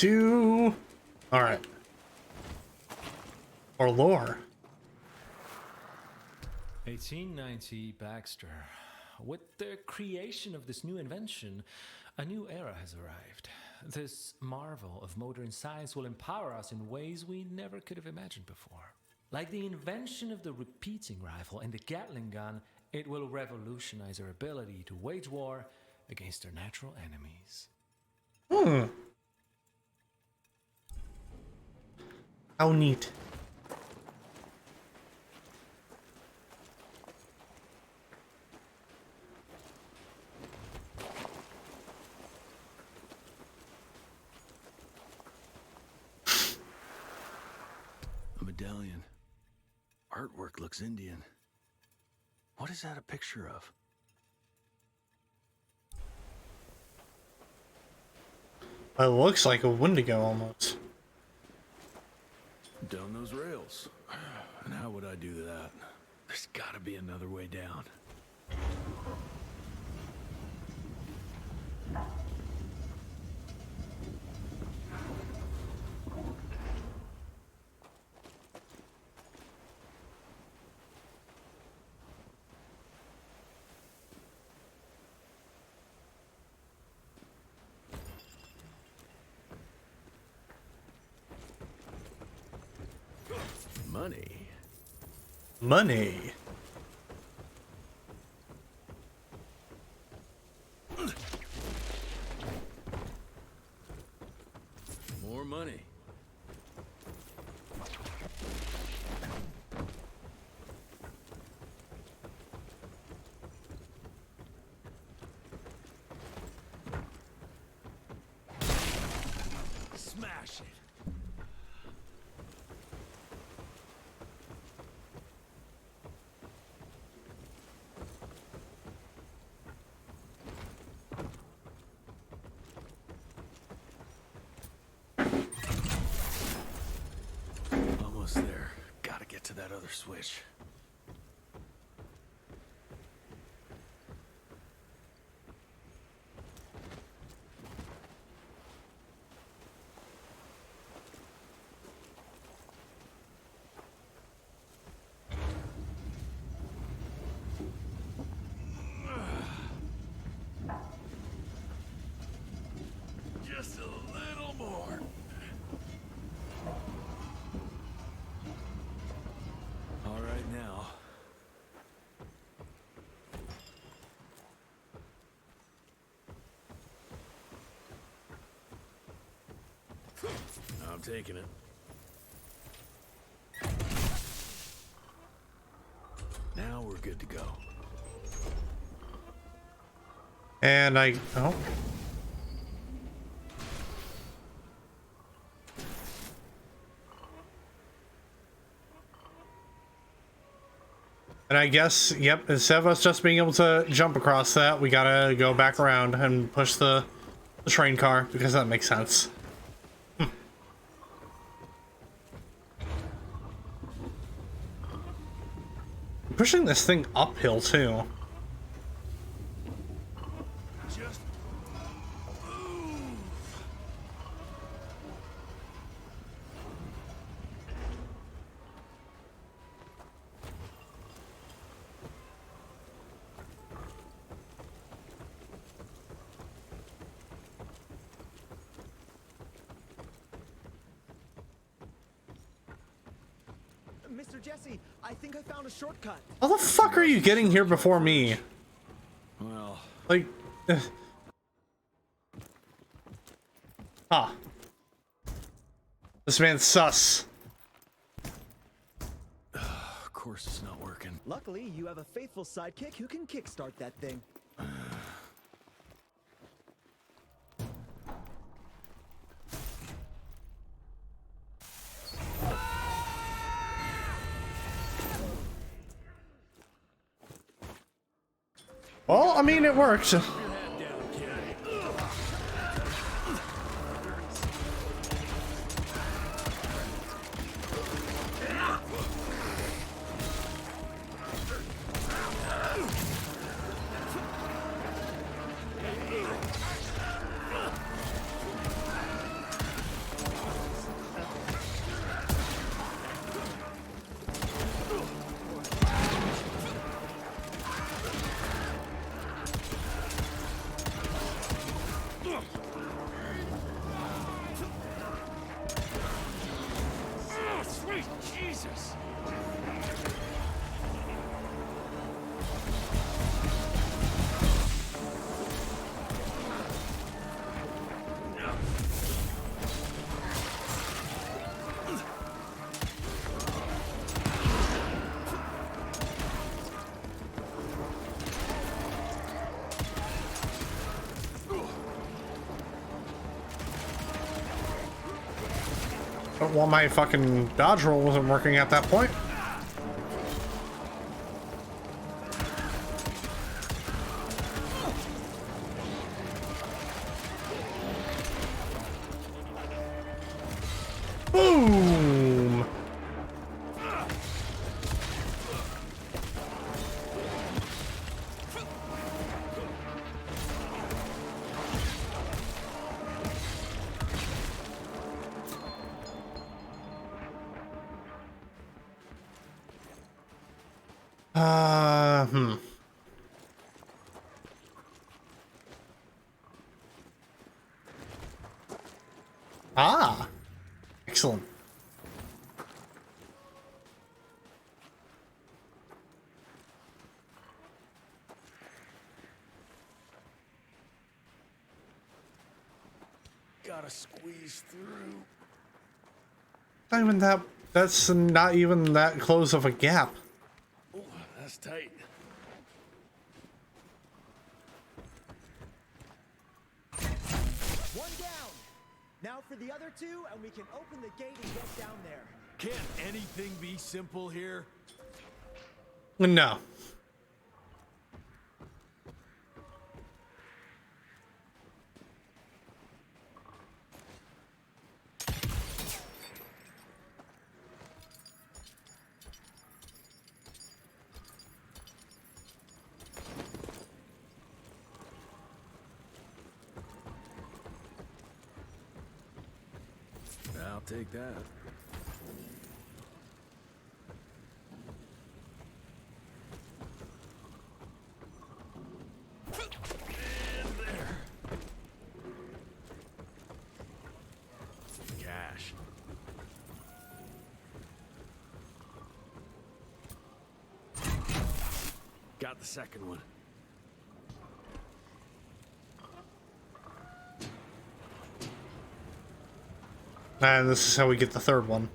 to... Alright. Or lore. 1890 Baxter. With the creation of this new invention, a new era has arrived. This marvel of modern science will empower us in ways we never could have imagined before. Like the invention of the repeating rifle and the Gatling gun, it will revolutionize our ability to wage war against our natural enemies. How neat. A medallion. Artwork looks Indian. What is that a picture of? It looks like a Wendigo almost. Down those rails. And how would I do that? There's gotta be another way down. Money. Money. More money. Smash it. Almost there. Gotta get to that other switch. Just a little more. All right now. I'm taking it. Now we're good to go. And oh. And I guess, yep, instead of us just being able to jump across that, we gotta go back around and push the train car, because that makes sense. Pushing this thing uphill, too. Just Mr. Jesse, I think I found a shortcut. How the fuck are you getting here before me? Well, like, ah, this man's sus. Of course it's not working. Luckily, you have a faithful sidekick who can kickstart that thing. Well, I mean, it worked. Well, my fucking dodge roll wasn't working at that point. Boom! Ah, excellent. Gotta squeeze through. Not even that. That's not even that close of a gap. Ooh, that's tight. One down. Now for the other two, and we can open the gate and get down there. Can't anything be simple here? No. I'll take that. And there. Cash. Got the second one. And this is how we get the third one.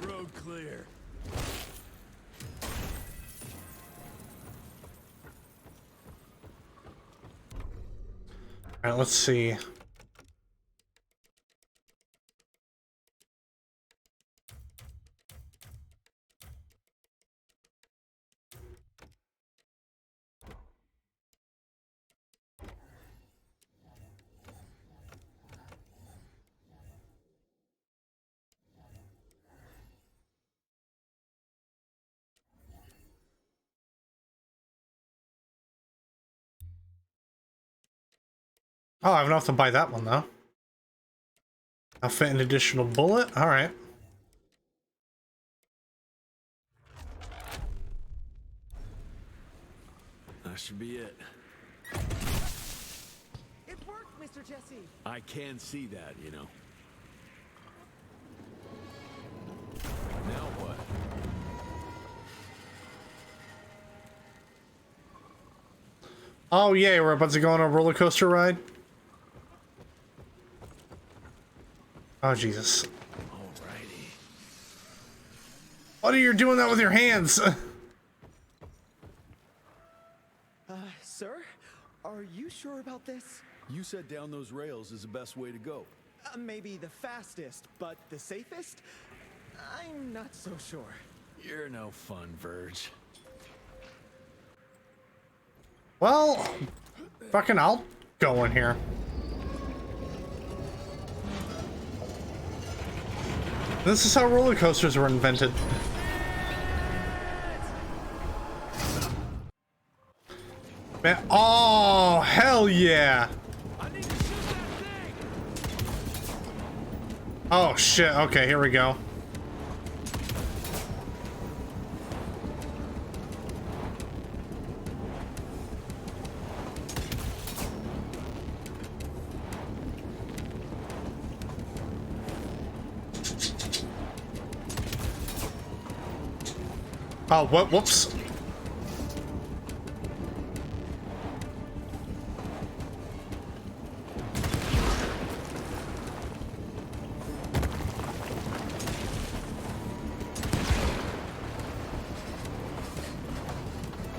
Road clear. All right, let's see. Oh, I have enough to buy that one, though. I'll fit an additional bullet. All right. That should be it. It worked, Mr. Jesse. I can see that, you know. Now what? Oh, yeah, we're about to go on a roller coaster ride. Oh, Jesus. Alrighty. What are you doing that with your hands? Sir? Are you sure about this? You said down those rails is the best way to go. Maybe the fastest, but the safest? I'm not so sure. You're no fun, Verge. Well, fucking I'll go in here. This is how roller coasters were invented. Man, oh, hell yeah. Oh shit, okay, here we go. Oh, what? Whoops.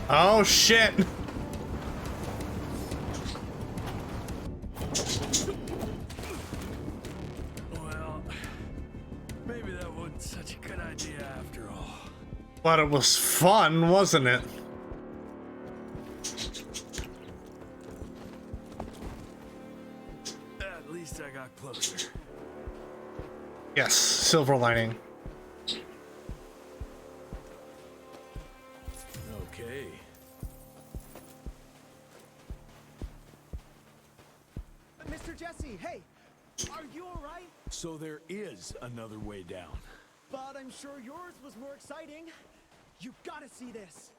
Oh, shit. Well, maybe that wasn't such a good idea after all. But it was fun, wasn't it? At least I got closer. Yes, silver lining. Okay. Mr. Jesse, hey! Are you alright? So there is another way down. But I'm sure yours was more exciting. You gotta see this.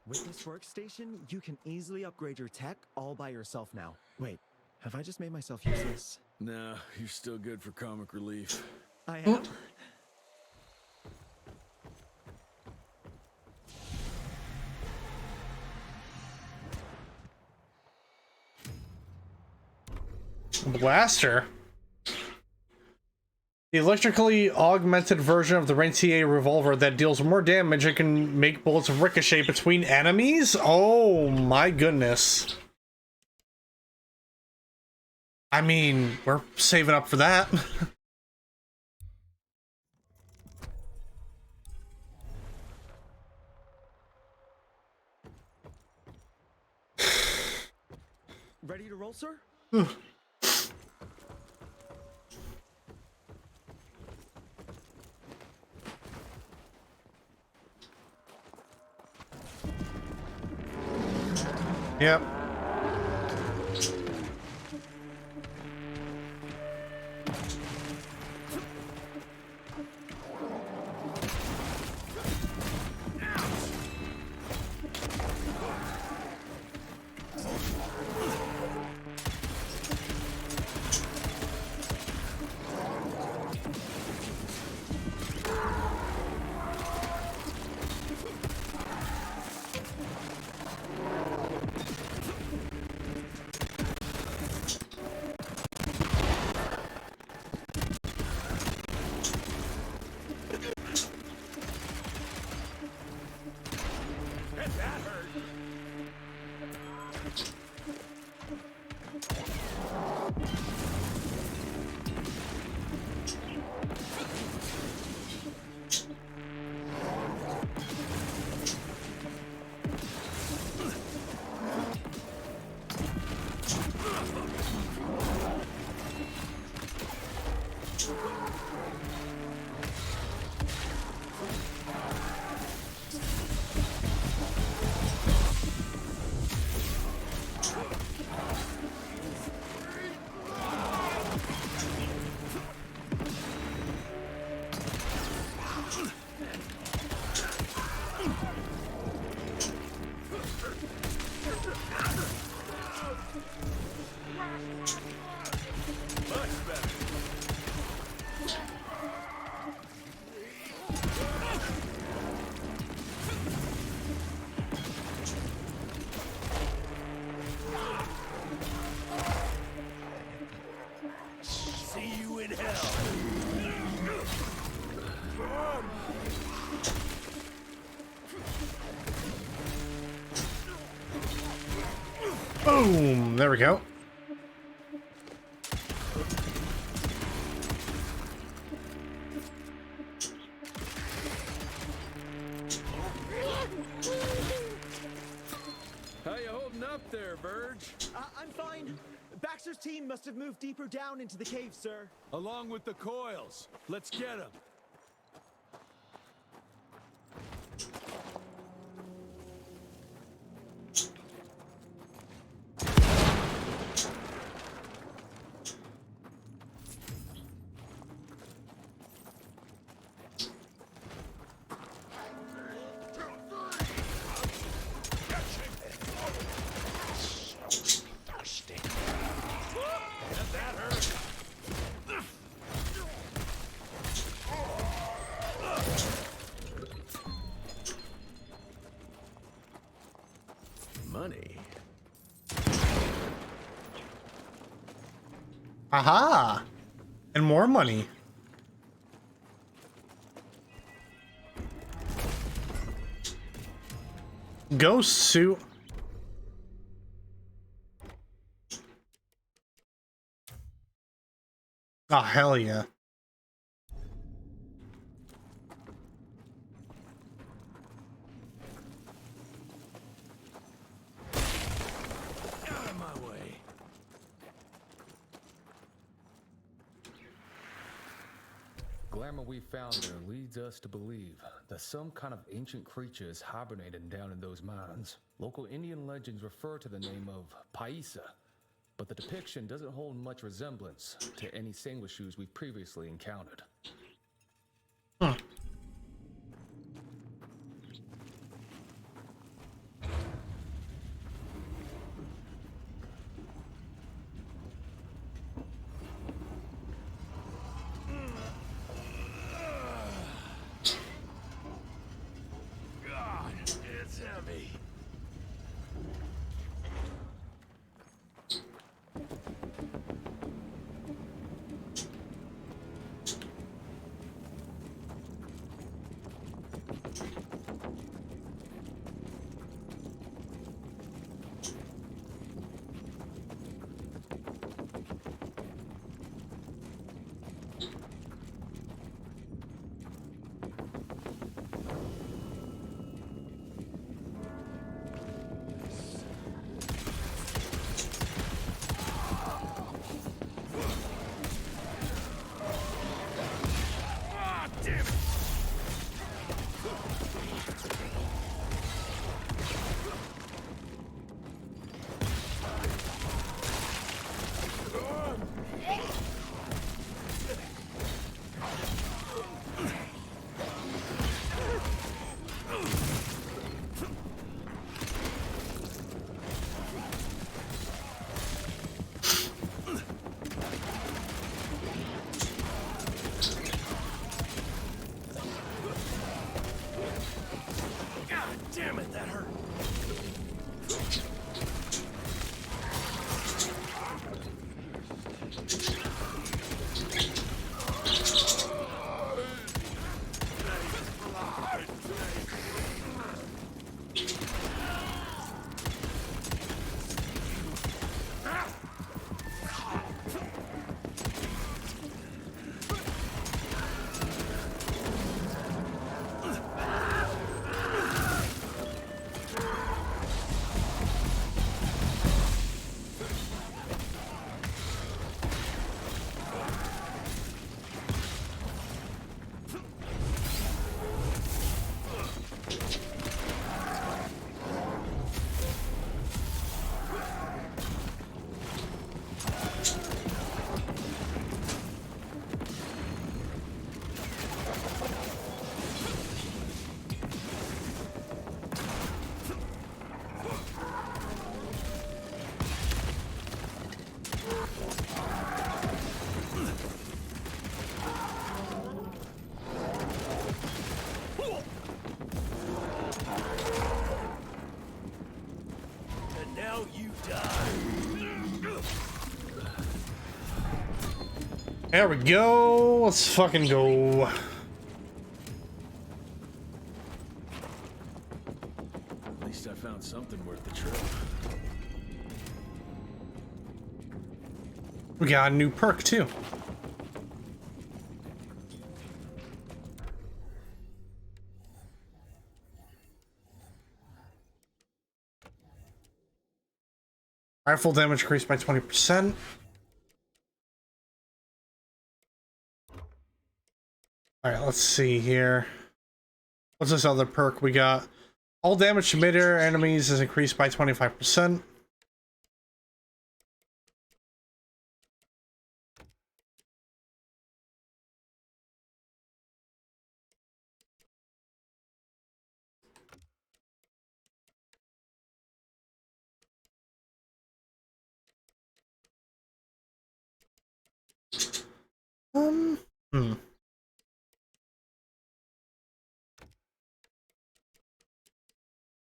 With this workstation, you can easily upgrade your tech all by yourself now. Wait, have I just made myself useless? No, you're still good for comic relief. I am? Blaster? The electrically augmented version of the Rentier revolver that deals more damage and can make bullets ricochet between enemies? Oh my goodness. I mean, we're saving up for that. Ready to roll, sir? Yep. Boom! There we go. How you holding up there, Verge? I'm fine. Baxter's team must have moved deeper down into the cave, sir. Along with the coils. Let's get them. Aha! And more money. Ghost suit. Oh, hell yeah. Out of my way. Glamour we found there leads us to believe that some kind of ancient creature is hibernating down in those mines. Local Indian legends refer to the name of Paisa, but the depiction doesn't hold much resemblance to any Sanguishus we've previously encountered. Huh. God, it's heavy. Damn it, that hurt. There we go. Let's fucking go. At least I found something worth the trip. We got a new perk too. Rifle damage increased by 20%. Alright, let's see here. What's this other perk we got? All damage to mid-air enemies is increased by 25%.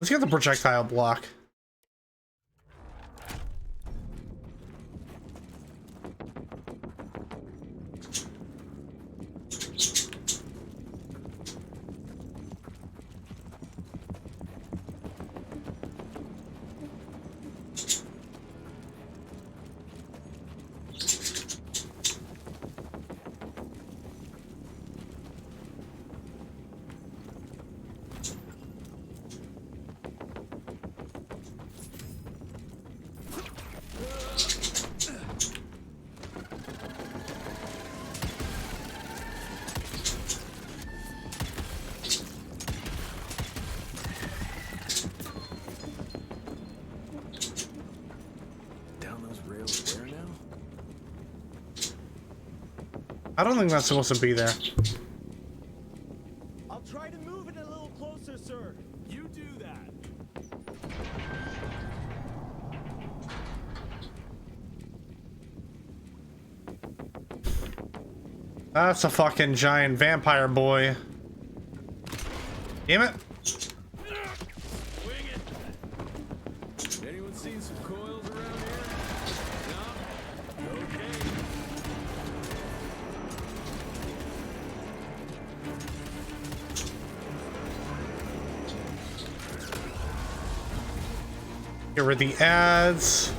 Let's get the projectile block. I don't think that's supposed to be there. I'll try to move it a little closer, sir. You do that. That's a fucking giant vampire boy. Damn it. Wing it. Anyone seen some coils around here? No? Okay. Here are the ads.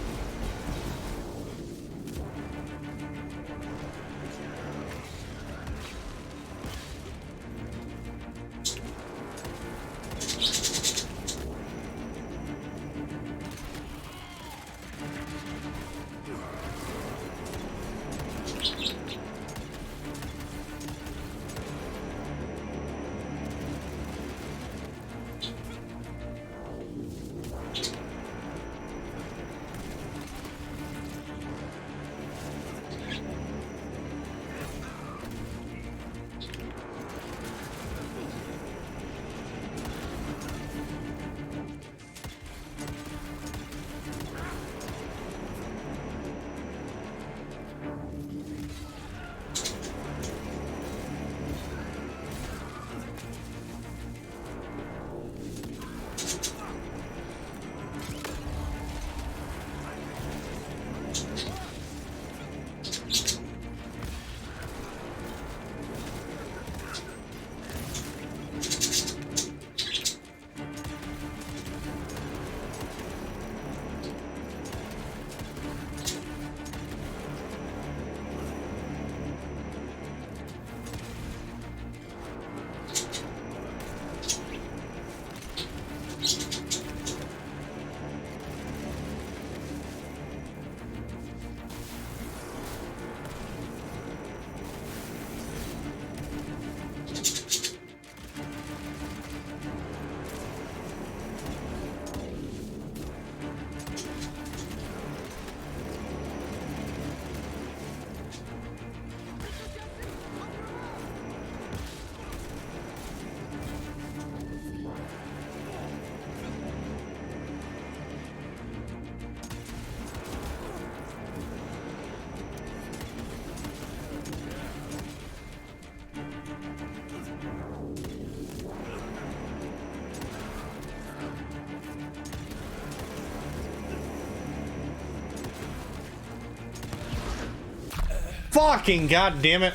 Fucking goddamn it.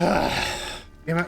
Damn it.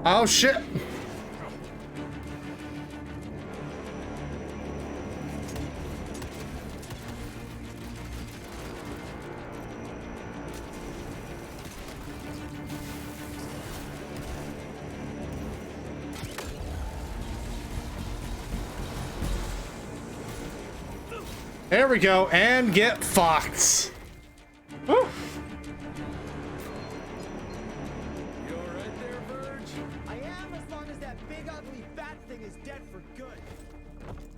Oh shit! There we go, and get fucked. Woo.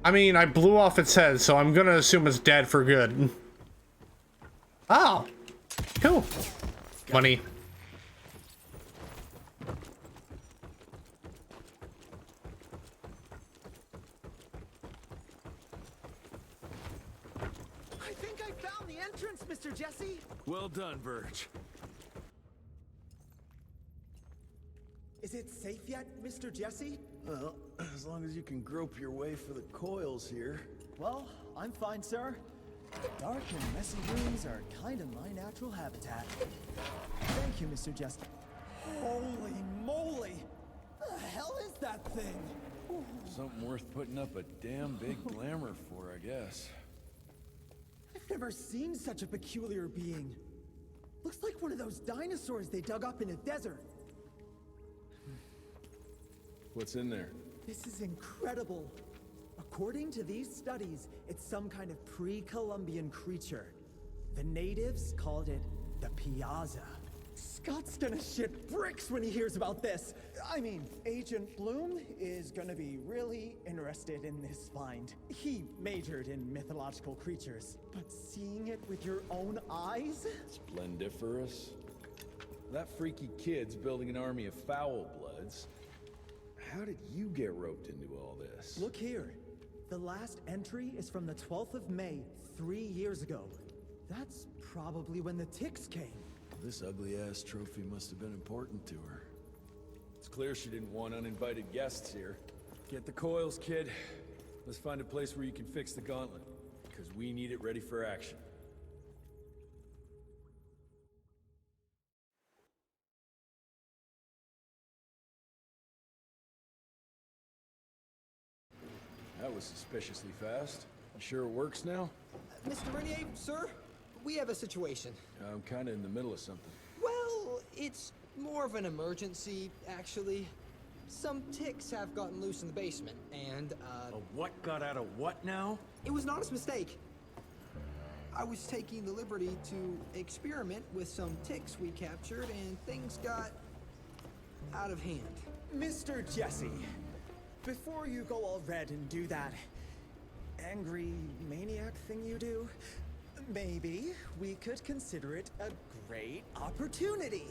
I mean, I blew off its head, so I'm gonna assume it's dead for good. Oh, cool. Money. I think I found the entrance, Mr. Jesse. Well done, Verge. Is it safe yet, Mr. Jesse? Well, as long as you can grope your way for the coils here. Well, I'm fine, sir. Dark and messy rooms are kind of my natural habitat. Thank you, Mr. Jesse. Holy moly! The hell is that thing? Something worth putting up a damn big glamour for, I guess. I've never seen such a peculiar being. Looks like one of those dinosaurs they dug up in a desert. What's in there? This is incredible. According to these studies, it's some kind of pre-Columbian creature. The natives called it the Piazza. Scott's gonna shit bricks when he hears about this. I mean, Agent Bloom is gonna be really interested in this find. He majored in mythological creatures, but seeing it with your own eyes? Splendiferous. That freaky kid's building an army of foul bloods. How did you get roped into all this? Look here. The last entry is from the 12th of May, 3 years ago. That's probably when the ticks came. This ugly-ass trophy must have been important to her. It's clear she didn't want uninvited guests here. Get the coils, kid. Let's find a place where you can fix the gauntlet, because we need it ready for action. That was suspiciously fast. You sure it works now? Mr. Rentier, sir, we have a situation. I'm kind of in the middle of something. Well, it's more of an emergency, actually. Some ticks have gotten loose in the basement, and, A what got out of what now? It was an honest mistake. I was taking the liberty to experiment with some ticks we captured, and things got out of hand. Mr. Jesse, before you go all red and do that angry maniac thing you do, maybe we could consider it a great opportunity.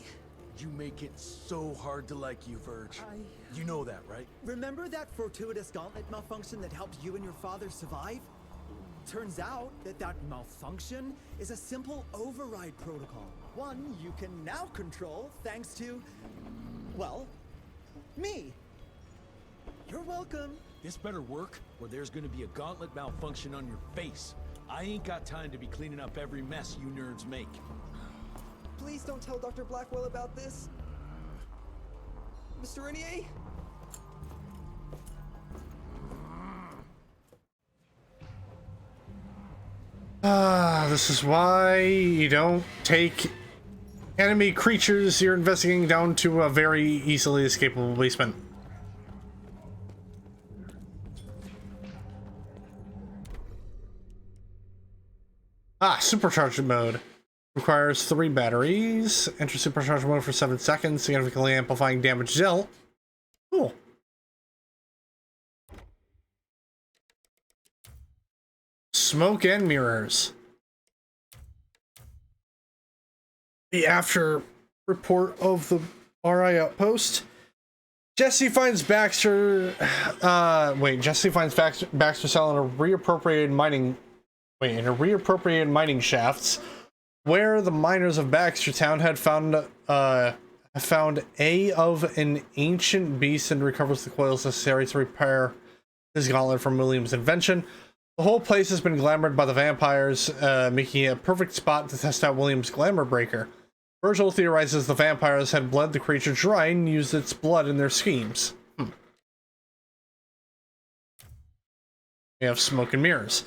You make it so hard to like you, Verge. You know that, right? Remember that fortuitous gauntlet malfunction that helped you and your father survive? Turns out that malfunction is a simple override protocol. One you can now control thanks to, well, me. You're welcome. This better work, or there's gonna be a gauntlet malfunction on your face. I ain't got time to be cleaning up every mess you nerds make. Please don't tell Dr. Blackwell about this. Mr. Rentier? This is why you don't take enemy creatures you're investigating down to a very easily escapable basement. Supercharged mode. Requires 3 batteries. Enter supercharged mode for 7 seconds, significantly amplifying damage dealt. Cool. Smoke and mirrors. The after report of the RI outpost. Jesse finds Baxter. Jesse finds Baxter selling a reappropriated mining. In a reappropriated mining shafts, where the miners of Baxtertown had found of an ancient beast and recovers the coils necessary to repair his gauntlet from William's invention. The whole place has been glamored by the vampires, making it a perfect spot to test out William's glamour breaker. Virgil theorizes the vampires had bled the creature dry and used its blood in their schemes. We have smoke and mirrors.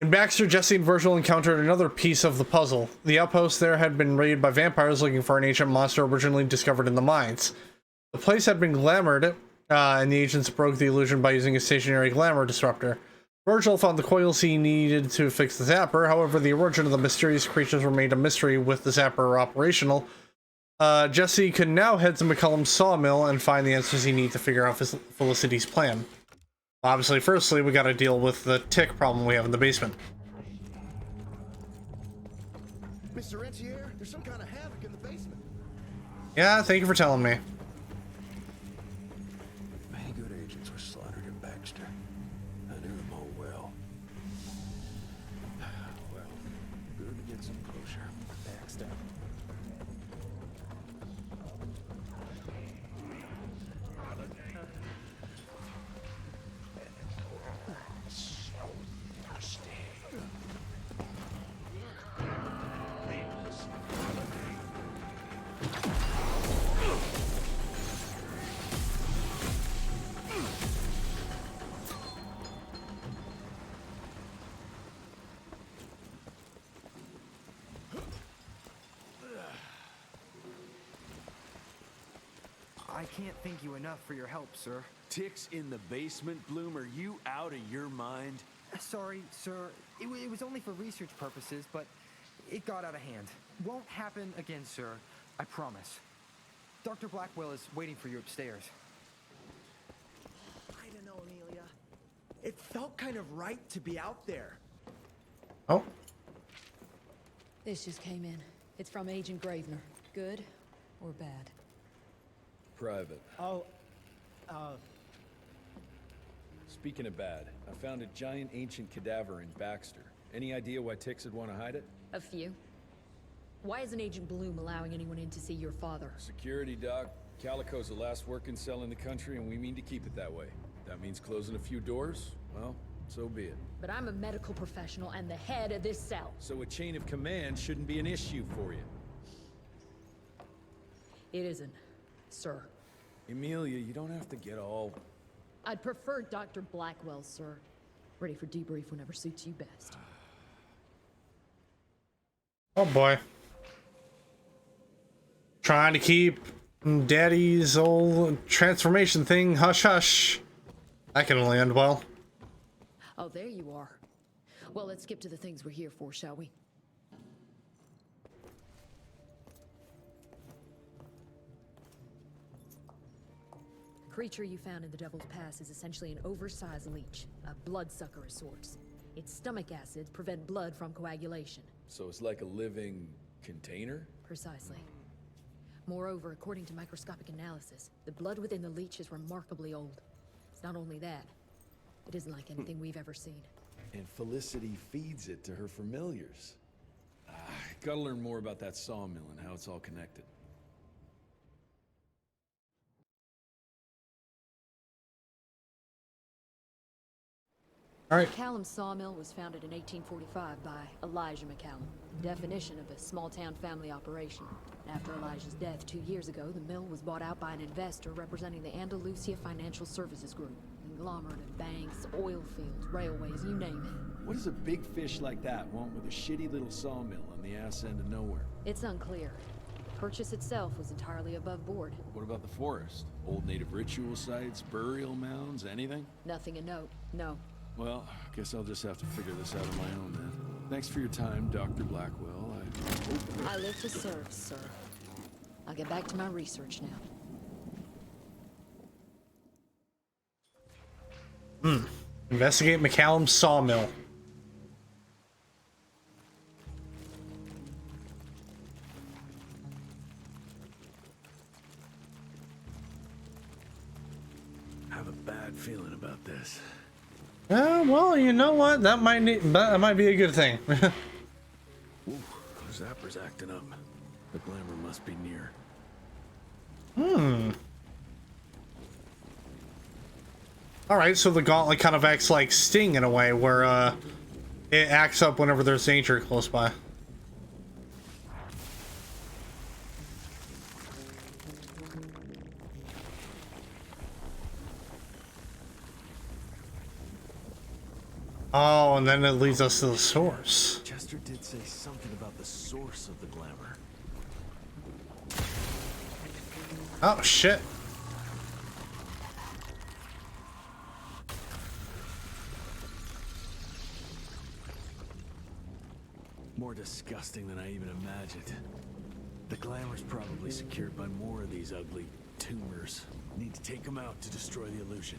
In Baxter, Jesse and Virgil encountered another piece of the puzzle. The outpost there had been raided by vampires looking for an ancient monster originally discovered in the mines. The place had been glamored, and the agents broke the illusion by using a stationary glamour disruptor. Virgil found the coils he needed to fix the zapper. However, the origin of the mysterious creatures remained a mystery with the zapper operational. Jesse could now head to McCullum's sawmill and find the answers he needs to figure out Felicity's plan. Obviously, firstly, we gotta deal with the tick problem we have in the basement. Mr. Rentier, there's some kind of havoc in the basement. Yeah, thank you for telling me. Many good agents were slaughtered in Baxter. I knew them all well. Well, good to get some closure. Baxter. I can't thank you enough for your help, sir. Ticks in the basement, Bloom? Are you out of your mind? Sorry, sir. It was only for research purposes, but it got out of hand. Won't happen again, sir. I promise. Dr. Blackwell is waiting for you upstairs. I don't know, Amelia. It felt kind of right to be out there. Oh. This just came in. It's from Agent Gravener. Good or bad? Private. Oh, Speaking of bad, I found a giant ancient cadaver in Baxter. Any idea why Ticks would want to hide it? A few. Why isn't Agent Bloom allowing anyone in to see your father? Security, Doc. Calico's the last working cell in the country, and we mean to keep it that way. That means closing a few doors? Well, so be it. But I'm a medical professional and the head of this cell. So a chain of command shouldn't be an issue for you. It isn't, sir. Amelia, you don't have to get all... I'd prefer Dr. Blackwell, sir. Ready for debrief whenever suits you best. Oh boy. Trying to keep Daddy's old transformation thing hush hush. That can only end well. Oh, there you are. Well, let's skip to the things we're here for, shall we? The creature you found in the Devil's Pass is essentially an oversized leech, a bloodsucker of sorts. Its stomach acids prevent blood from coagulation. So it's like a living container? Precisely. Moreover, according to microscopic analysis, the blood within the leech is remarkably old. It's not only that, it isn't like anything we've ever seen. And Felicity feeds it to her familiars. Gotta learn more about that sawmill and how it's all connected. All right. McCallum Sawmill was founded in 1845 by Elijah McCallum, definition of a small-town family operation. After Elijah's death 2 years ago, the mill was bought out by an investor representing the Andalusia Financial Services Group. Conglomerate of banks, oil fields, railways, you name it. What does a big fish like that want with a shitty little sawmill on the ass end of nowhere? It's unclear. The purchase itself was entirely above board. What about the forest? Old native ritual sites, burial mounds, anything? Nothing of note, no. Well, guess I'll just have to figure this out on my own then. Thanks for your time, Dr. Blackwell. I live to serve, sir. I'll get back to my research now. Investigate McCallum's sawmill. I have a bad feeling about this. Well, you know what? That might be a good thing. Ooh, Zapper's acting up. The glamour must be near. Alright, so the gauntlet kind of acts like Sting in a way, where it acts up whenever there's danger close by. Oh, and then it leads us to the source. Chester did say something about the source of the glamour. Oh, shit. More disgusting than I even imagined. The glamour's probably secured by more of these ugly tumors. Need to take them out to destroy the illusion.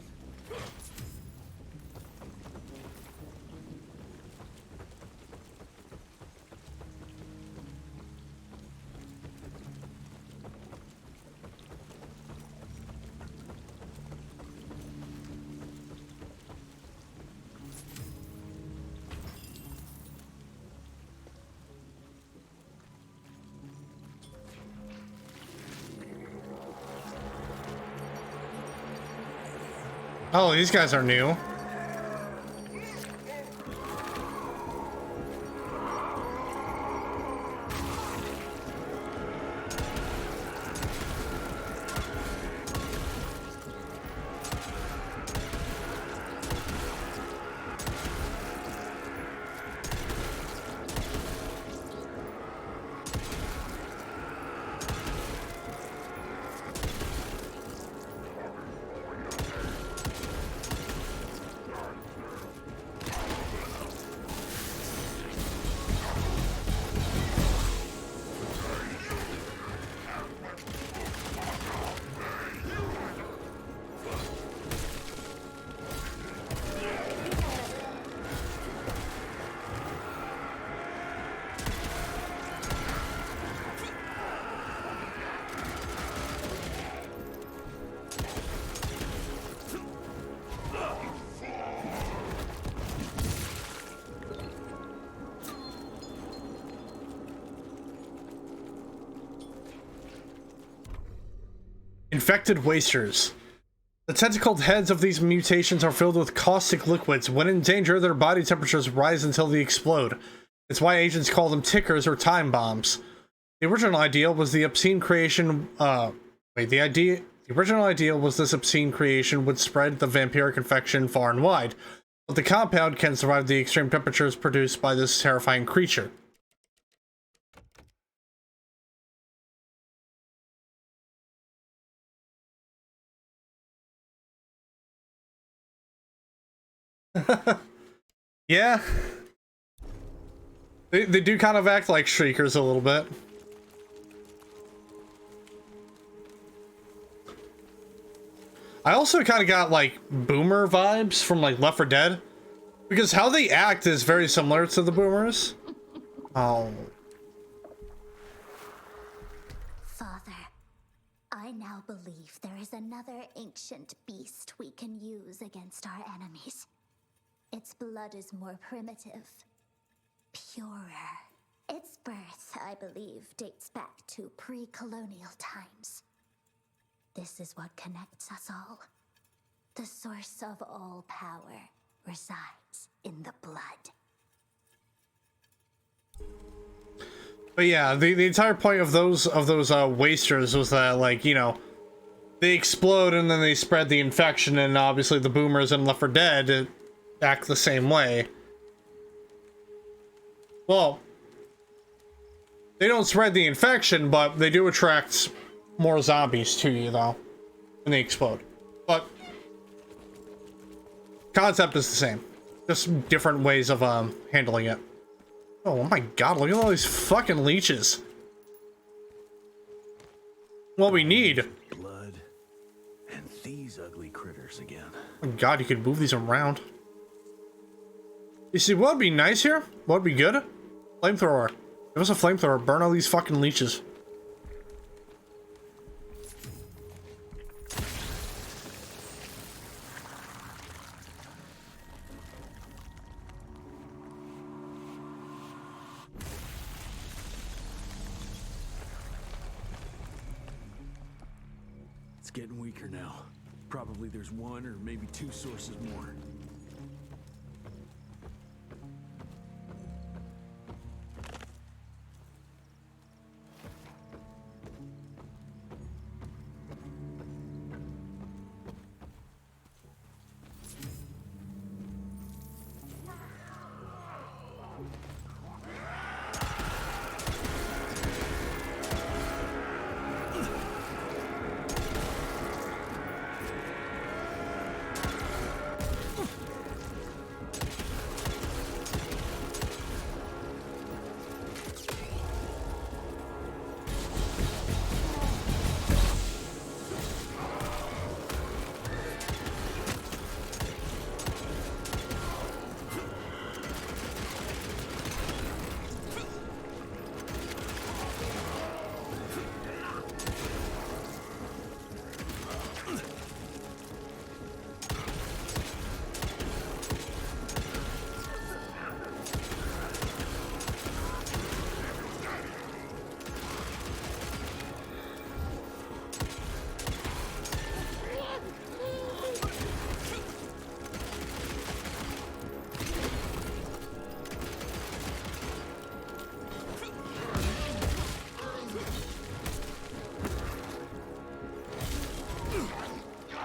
Oh, these guys are new. Infected wasters. The tentacled heads of these mutations are filled with caustic liquids. When in danger, their body temperatures rise until they explode. It's why agents call them tickers or time bombs. The original idea was the obscene creation. The original idea was this obscene creation would spread the vampiric infection far and wide, but the compound can survive the extreme temperatures produced by this terrifying creature. Yeah. They do kind of act like shriekers a little bit. I also kind of got like boomer vibes from like Left 4 Dead, because how they act is very similar to the boomers. Oh. Father, I now believe there is another ancient beast we can use against our enemies. Its blood is more primitive, purer. Its birth, I believe, dates back to pre-colonial times. This is what connects us all. The source of all power resides in the blood. But yeah, the entire point of those wasters was that, like, you know, they explode and then they spread the infection, and obviously the boomers in Left 4 Dead act the same way. Well, they don't spread the infection, but they do attract more zombies to you, though, when they explode. But concept is the same, just different ways of handling it. Oh my god, look at all these fucking leeches. What we need. Blood and these ugly critters again. Oh my god, you could move these around. You see, what would be nice here? What would be good? Flamethrower. Give us a flamethrower, burn all these fucking leeches. It's getting weaker now. Probably there's one or maybe two sources more.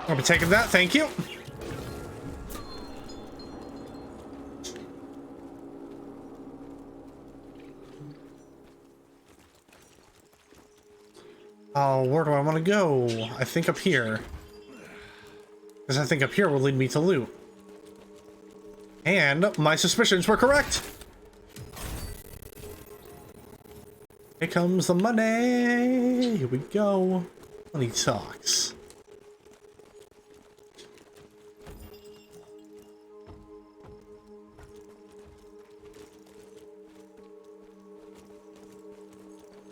I'll be taking that, thank you. Oh, where do I want to go? I think up here. Because I think up here will lead me to loot. And my suspicions were correct. Here comes the money. Here we go. Money talks.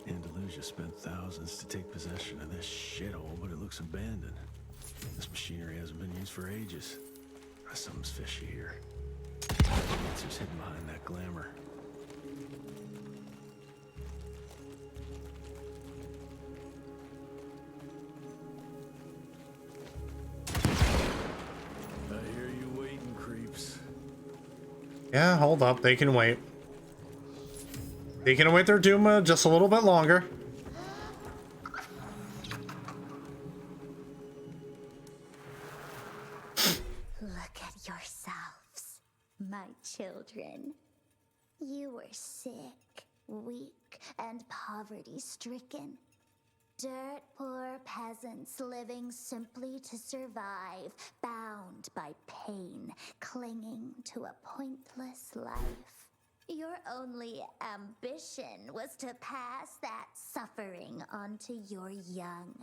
Andalusia spent thousands to take possession of this shithole, but it looks abandoned. This machinery hasn't been used for ages. Something's fishy here. The answer's hidden behind that glamour. I hear you waiting, creeps. Yeah, hold up. They can wait. They can await their doom just a little bit longer. Look at yourselves, my children. You were sick, weak, and poverty-stricken. Dirt poor peasants living simply to survive, bound by pain, clinging to a pointless life. Your only ambition was to pass that suffering on to your young.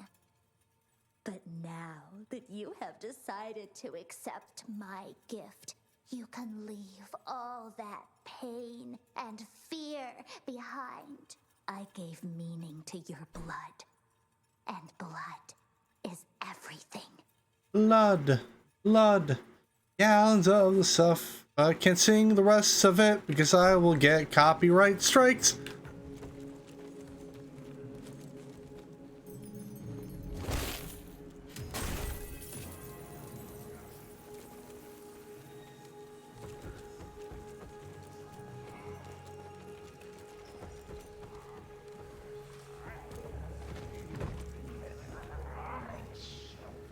But now that you have decided to accept my gift, you can leave all that pain and fear behind. I gave meaning to your blood, and blood is everything. Blood. Blood. Gallons of the stuff. I can't sing the rest of it because I will get copyright strikes.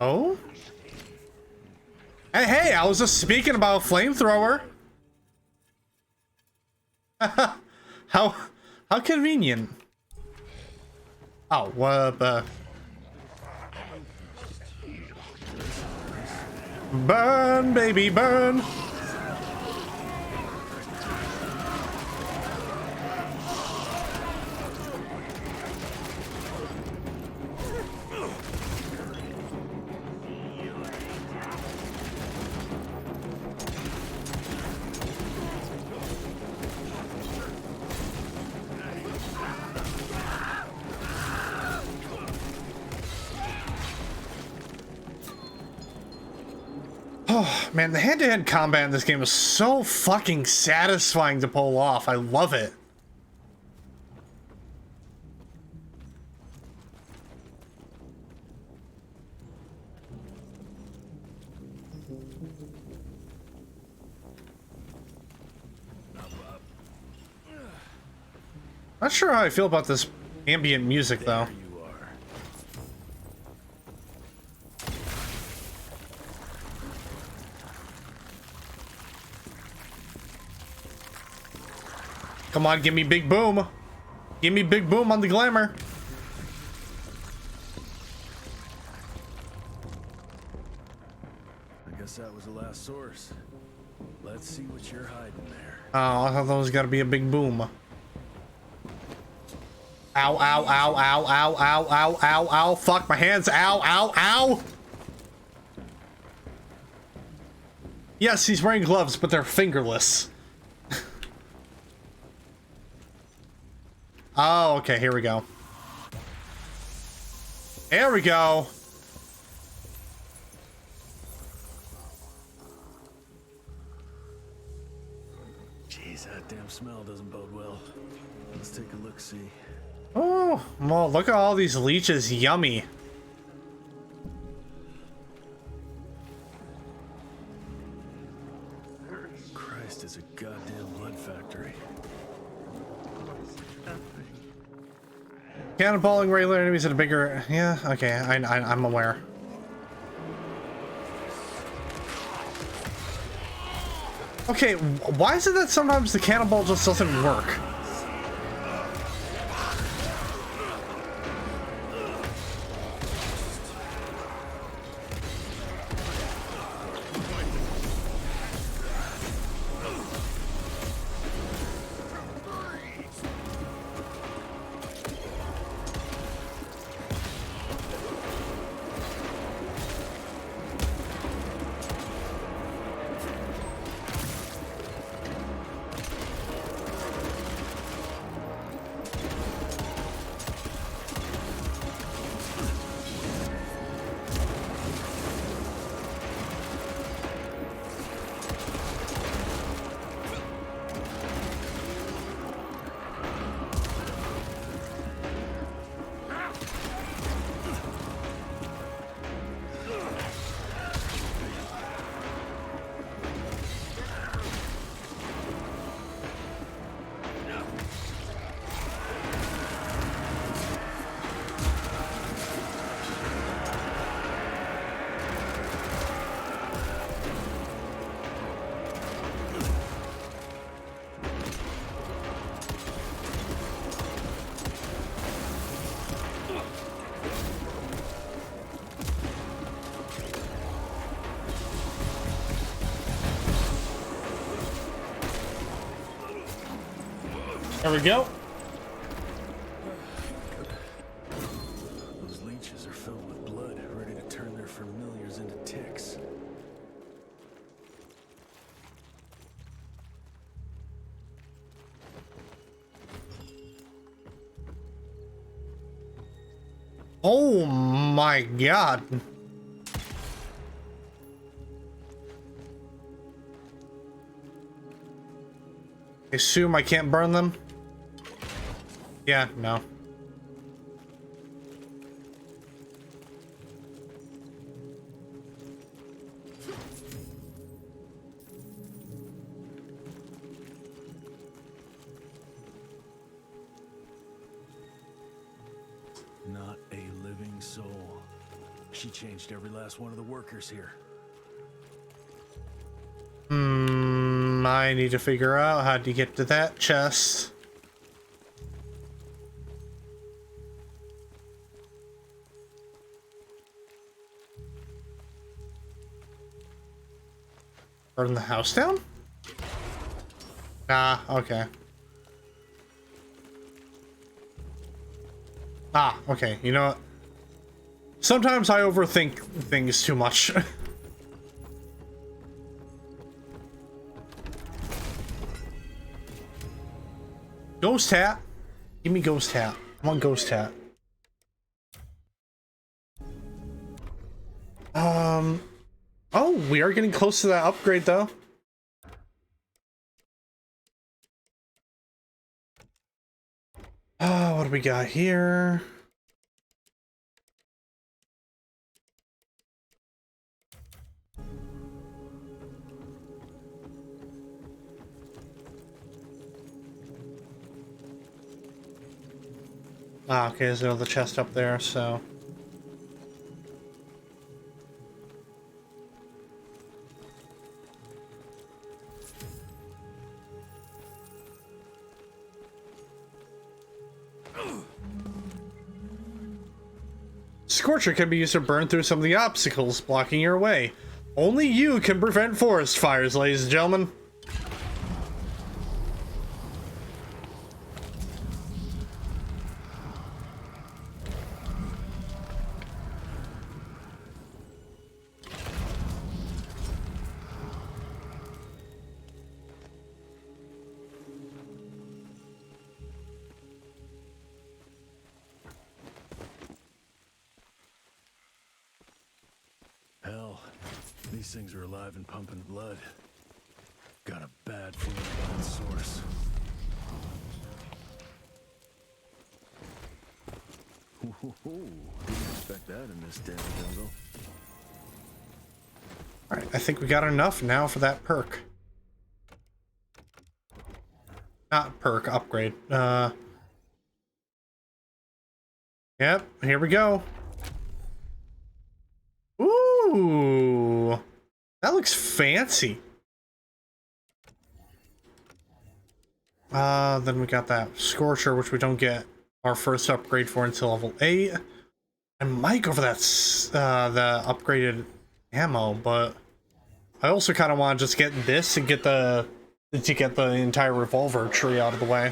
Oh? Hey, I was just speaking about flamethrower. How convenient. Oh, what burn, baby, burn. Oh, man, the hand-to-hand combat in this game is so fucking satisfying to pull off. I love it. Not sure how I feel about this ambient music, though. Come on, give me big boom. Give me big boom on the glamour. I guess that was the last source. Let's see what you're hiding there. Oh, I thought that was gotta be a big boom. Ow, ow, ow, ow, ow, ow, ow, ow, ow. Fuck my hands. Ow, ow, ow. Yes, he's wearing gloves, but they're fingerless. Oh, okay, here we go. There we go. Jeez, that damn smell doesn't bode well. Let's take a look-see. Oh, well, look at all these leeches. Yummy. Christ, it's a goddamn blood factory. Cannonballing regular enemies at a bigger... Yeah, okay, I'm aware. Okay, why is it that sometimes the cannonball just doesn't work? There we go. Those leeches are filled with blood, ready to turn their familiars into ticks. Oh my god. I assume I can't burn them? Yeah, no. Not a living soul. She changed every last one of the workers here. I need to figure out how to get to that chest. Burn the house down? Ah, okay. Ah, okay. You know what? Sometimes I overthink things too much. Ghost hat? Give me ghost hat. I want ghost hat. Oh, we are getting close to that upgrade though. What do we got here? Ah, okay, there's another chest up there, so... Scorcher can be used to burn through some of the obstacles blocking your way. Only you can prevent forest fires, ladies and gentlemen. Hell, these things are alive and pumping blood. Got a bad feeling about its source. Didn't expect that in this damn jungle. Alright, I think we got enough now for that perk. Not perk, upgrade. Yep, here we go. Ooh, that looks fancy. Then we got that Scorcher, which we don't get our first upgrade for until level 8. I might go for that, the upgraded ammo, but I also kind of want to just get this and get the entire revolver tree out of the way.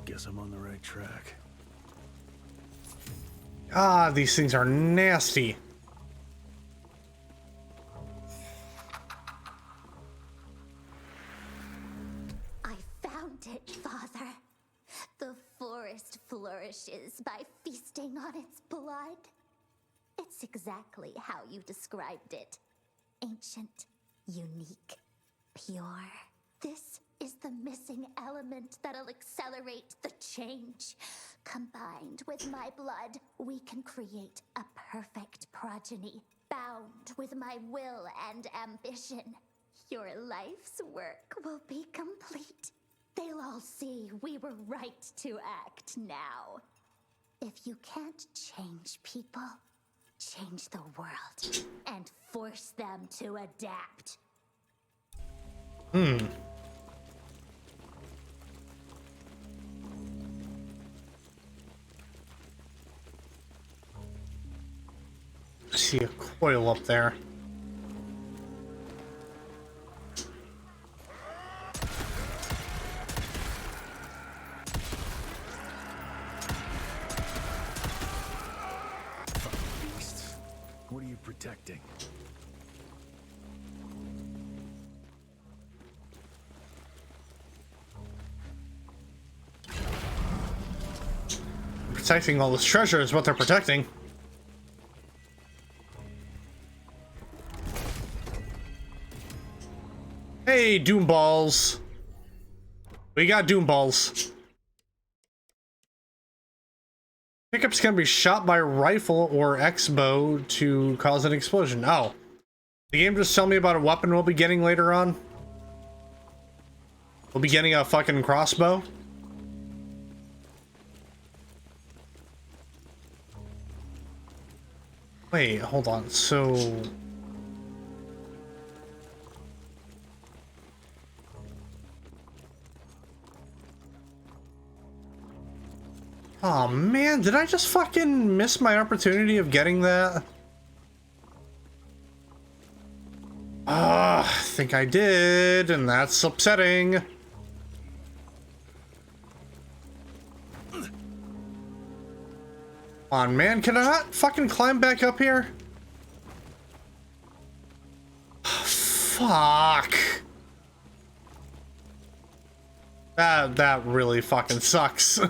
Guess I'm on the right track. Ah, these things are nasty. I found it, Father. The forest flourishes by feasting on its blood. It's exactly how you described it. Ancient, unique, pure. This is the missing element that'll accelerate the change. Combined with my blood, we can create a perfect progeny, bound with my will and ambition. Your life's work will be complete. They'll all see we were right to act now. If you can't change people, change the world and force them to adapt. I see a coil up there. Beast. What are you protecting? Protecting all this treasure is what they're protecting. Hey, Doom Balls. We got Doom Balls. Pickups can be shot by rifle or X-bow to cause an explosion. Oh. The game just told me about a weapon we'll be getting later on. We'll be getting a fucking crossbow. Wait, hold on. So... oh man, did I just fucking miss my opportunity of getting that? I think I did, and that's upsetting. Come on, man, can I not fucking climb back up here? Fuck. That really fucking sucks.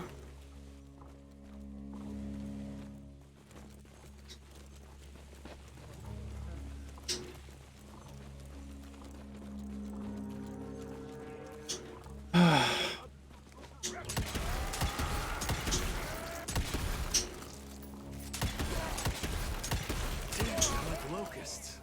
Locusts.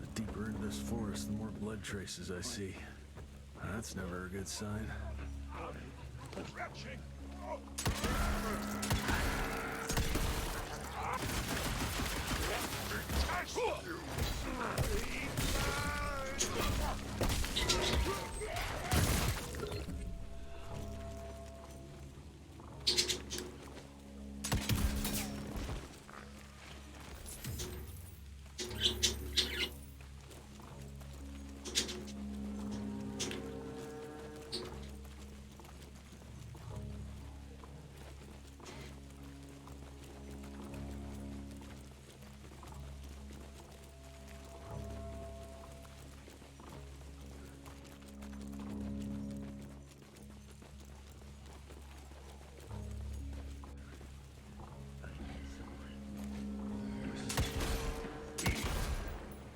The deeper into this forest, the more blood traces I see. That's never a good sign.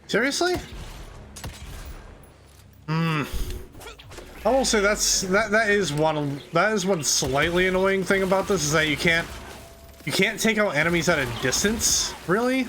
Seriously? I will say that is one slightly annoying thing about this, is that you can't take out enemies at a distance, really?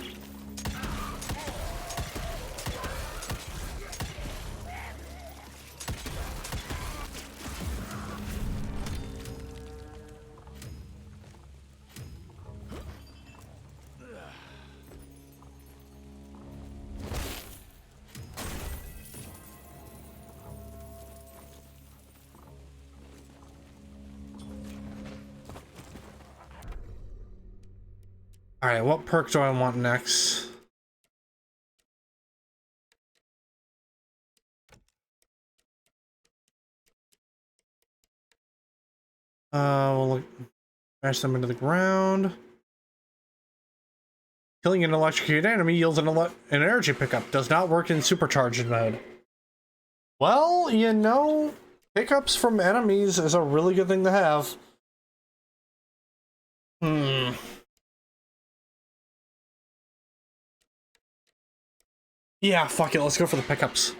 Alright, what perk do I want next? We'll smash them into the ground. Killing an electrocuted enemy yields an energy pickup. Does not work in supercharged mode. Well, you know, pickups from enemies is a really good thing to have. Yeah, fuck it, let's go for the pickups.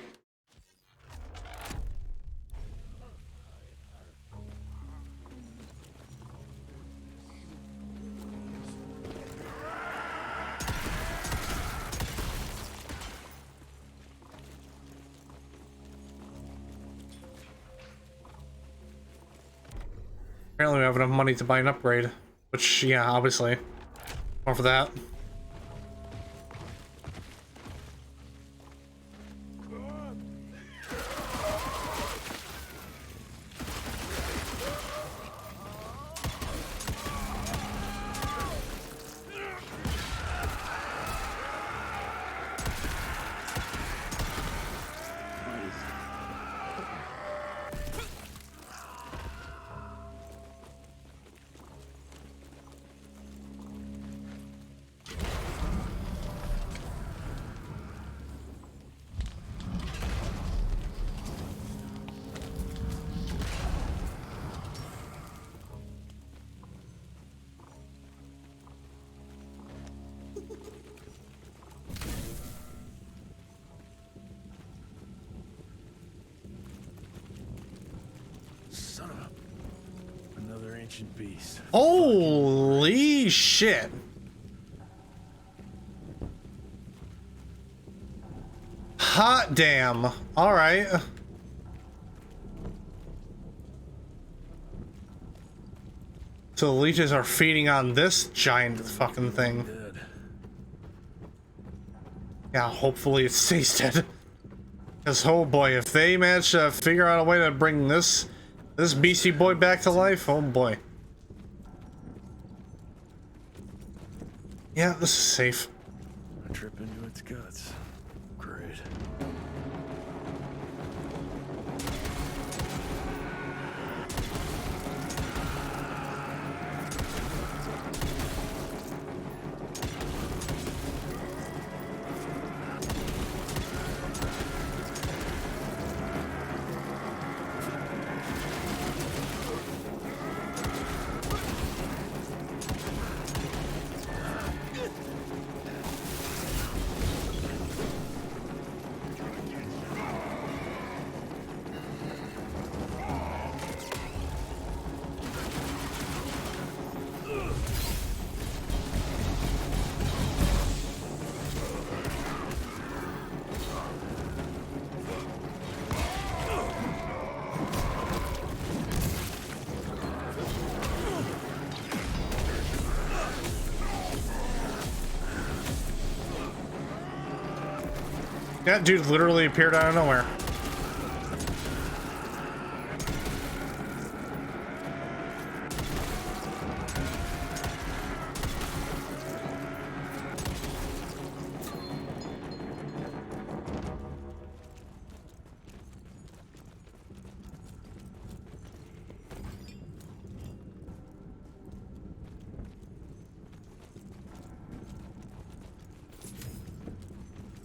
Apparently we have enough money to buy an upgrade. Which, yeah, obviously. More for that. Son of a... Another ancient beast. Holy shit. Hot damn. All right. So the leeches are feeding on this giant fucking thing. Yeah, hopefully it stays dead. Because, oh boy, if they manage to figure out a way to bring this beastie boy back to life, oh boy. Yeah, this is safe. I trip into its guts. Great. That dude literally appeared out of nowhere.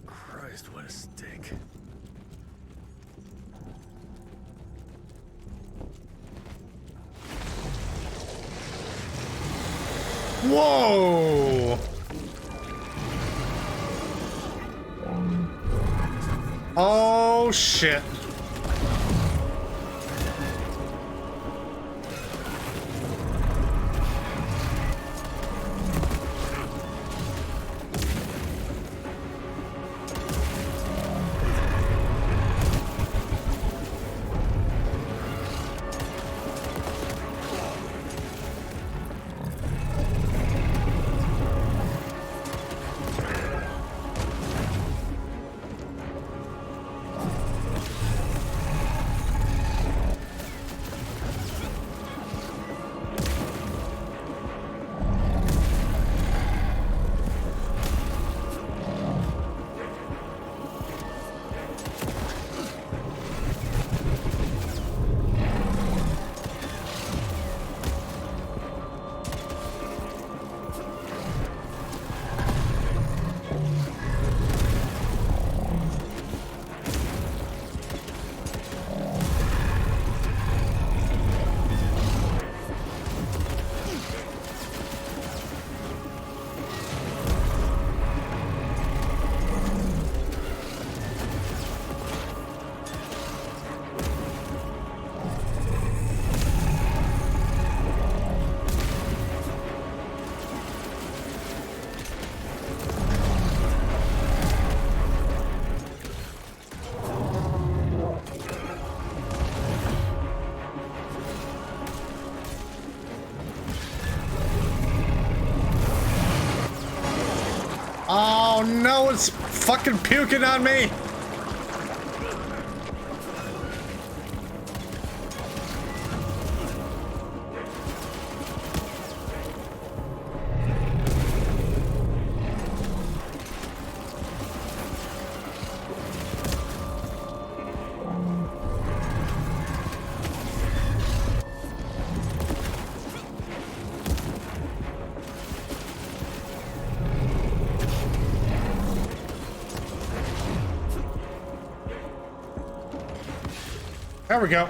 Christ, what a stink. Whoa! Oh shit. no, it's fucking puking on me! There we go.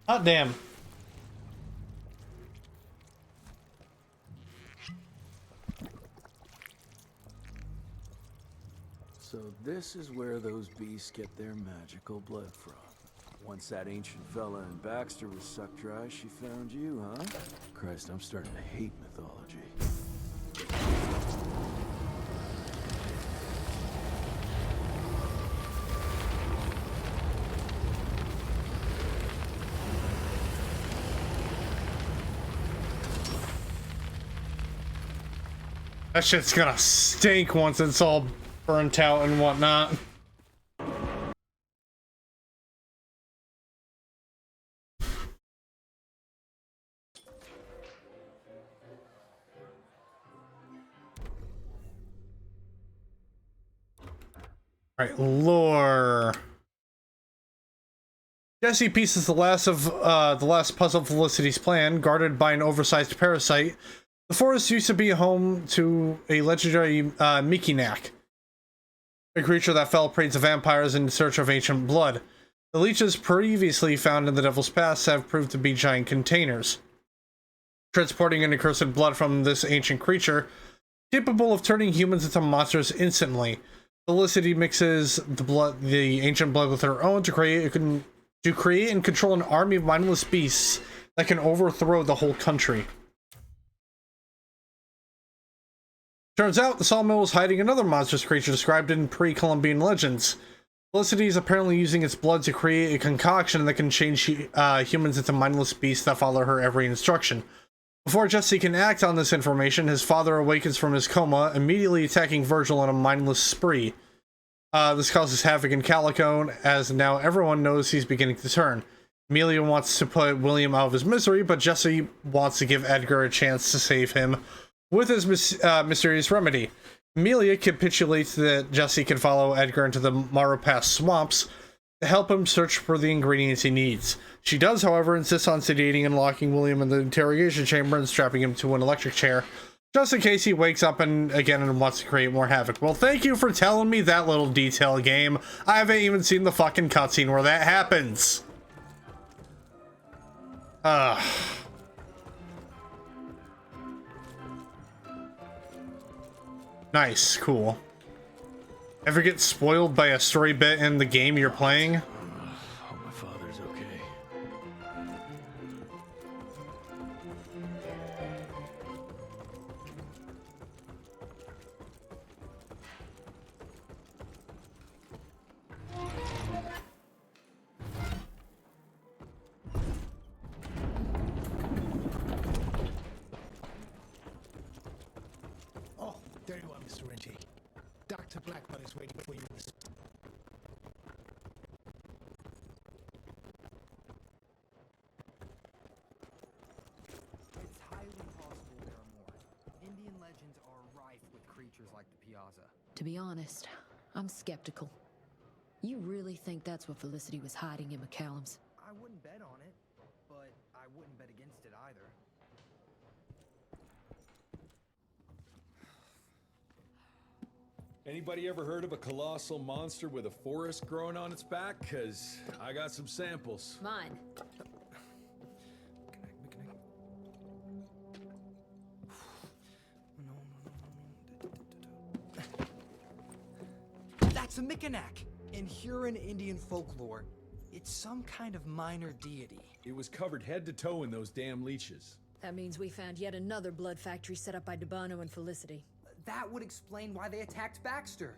Hot damn. So this is where those beasts get their magical blood from. Once that ancient fella in Baxter was sucked dry, she found you, huh? Christ, I'm starting to hate mythology. That shit's gonna stink once it's all burnt out and whatnot. Alright, lore. Jesse pieces the last puzzle of Felicity's plan, guarded by an oversized parasite. The forest used to be home to a legendary Mikinak, a creature that fell prey to vampires in search of ancient blood. The leeches previously found in the Devil's Pass have proved to be giant containers, transporting an accursed blood from this ancient creature, capable of turning humans into monsters instantly. Felicity mixes the ancient blood with her own to create and control an army of mindless beasts that can overthrow the whole country. Turns out the sawmill is hiding another monstrous creature described in pre-Columbian legends. Felicity is apparently using its blood to create a concoction that can change humans into mindless beasts that follow her every instruction. Before Jesse can act on this information, his father awakens from his coma, immediately attacking Virgil in a mindless spree. This causes havoc in Calico, as now everyone knows he's beginning to turn. Amelia wants to put William out of his misery, but Jesse wants to give Edgar a chance to save him with his mysterious remedy. Amelia capitulates that Jesse can follow Edgar into the Morrow Pass swamps to help him search for the ingredients he needs. She does, however, insist on sedating and locking William in the interrogation chamber and strapping him to an electric chair, just in case he wakes up again and wants to create more havoc. Well, thank you for telling me that little detail, game. I haven't even seen the fucking cutscene where that happens. Nice, cool. Ever get spoiled by a story bit in the game you're playing? Hope my father's okay. Oh, there you are, Mr. Rentier. Dr. Blackbud is waiting for you. It's highly possible there are more. Indian legends are rife with creatures like the Piazza. To be honest, I'm skeptical. You really think that's what Felicity was hiding in McCallum's? I wouldn't bet on it, but I wouldn't bet against it either. Anybody ever heard of a colossal monster with a forest growing on its back? Cause I got some samples. Mine. That's a Mikinak! In Huron Indian folklore, it's some kind of minor deity. It was covered head to toe in those damn leeches. That means we found yet another blood factory set up by Debano and Felicity. That would explain why they attacked Baxter.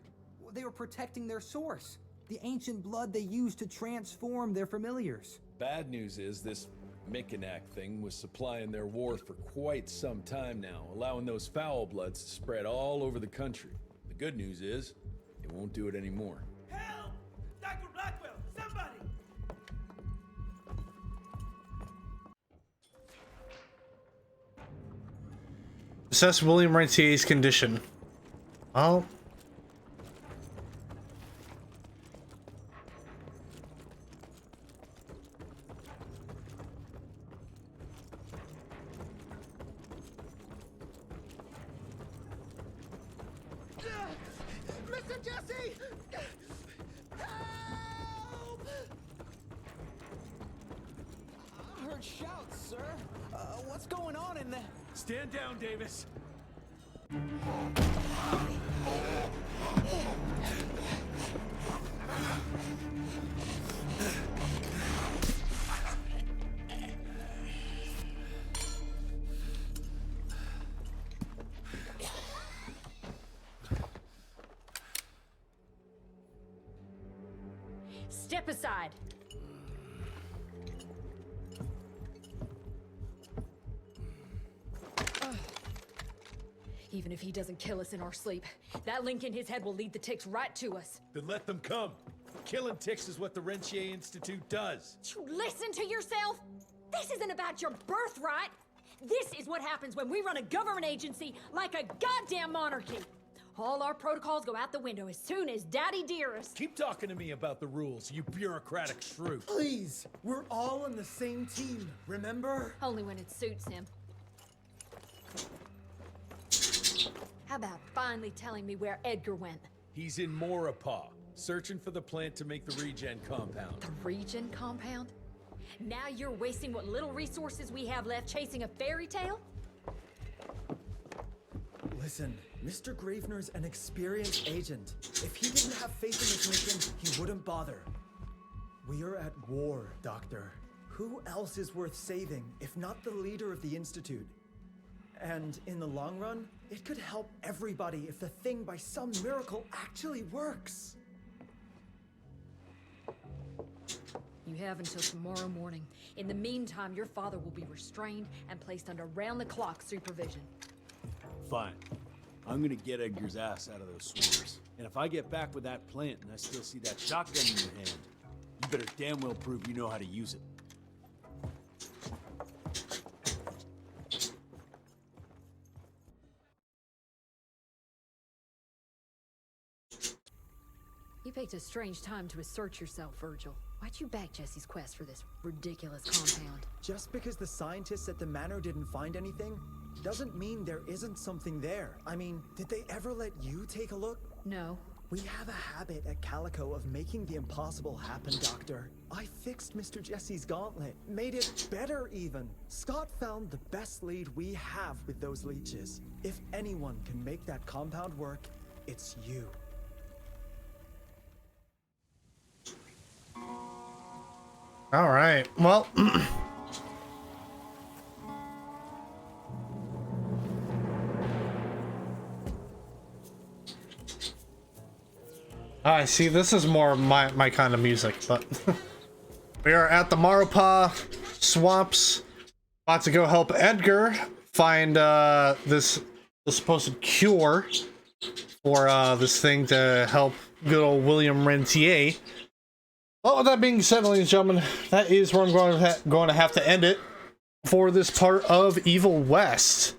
They were protecting their source, the ancient blood they used to transform their familiars. Bad news is this Mikinak thing was supplying their war for quite some time now, allowing those foul bloods to spread all over the country. The good news is, it won't do it anymore. Help! Dr. Blackwell, somebody! Assess William Rentier's condition. Oh. Mr. Jesse! Help! Sir, what's going on in there? Stand down, Davis. Step aside. Even if he doesn't kill us in our sleep, that link in his head will lead the ticks right to us. Then let them come. Killing ticks is what the Rentier Institute does. You listen to yourself? This isn't about your birthright. This is what happens when we run a government agency like a goddamn monarchy. All our protocols go out the window as soon as Daddy Dearest. Keep talking to me about the rules, you bureaucratic shrew. Please, we're all on the same team, remember? Only when it suits him. How about finally telling me where Edgar went? He's in Maurepas, searching for the plant to make the regen compound. The regen compound? Now you're wasting what little resources we have left chasing a fairy tale? Listen, Mr. Gravener's an experienced agent. If he didn't have faith in this mission, he wouldn't bother. We are at war, Doctor. Who else is worth saving, if not the leader of the Institute? And in the long run, it could help everybody if the thing by some miracle actually works. You have until tomorrow morning. In the meantime, your father will be restrained and placed under round-the-clock supervision. Fine. I'm gonna get Edgar's ass out of those sewers. And if I get back with that plant and I still see that shotgun in your hand, you better damn well prove you know how to use it. You picked a strange time to assert yourself, Virgil. Why'd you back Jesse's quest for this ridiculous compound? Just because the scientists at the manor didn't find anything, doesn't mean there isn't something there. I mean, did they ever let you take a look? No. We have a habit at Calico of making the impossible happen, Doctor. I fixed Mr. Jesse's gauntlet, made it better even. Scott found the best lead we have with those leeches. If anyone can make that compound work, it's you. All right. Well, I see. This is more my kind of music, but we are at the Maurepas swamps, about to go help Edgar find this supposed cure for this thing to help good old William Rentier. Well, with that being said, ladies and gentlemen, that is where I'm going to have to end it for this part of Evil West.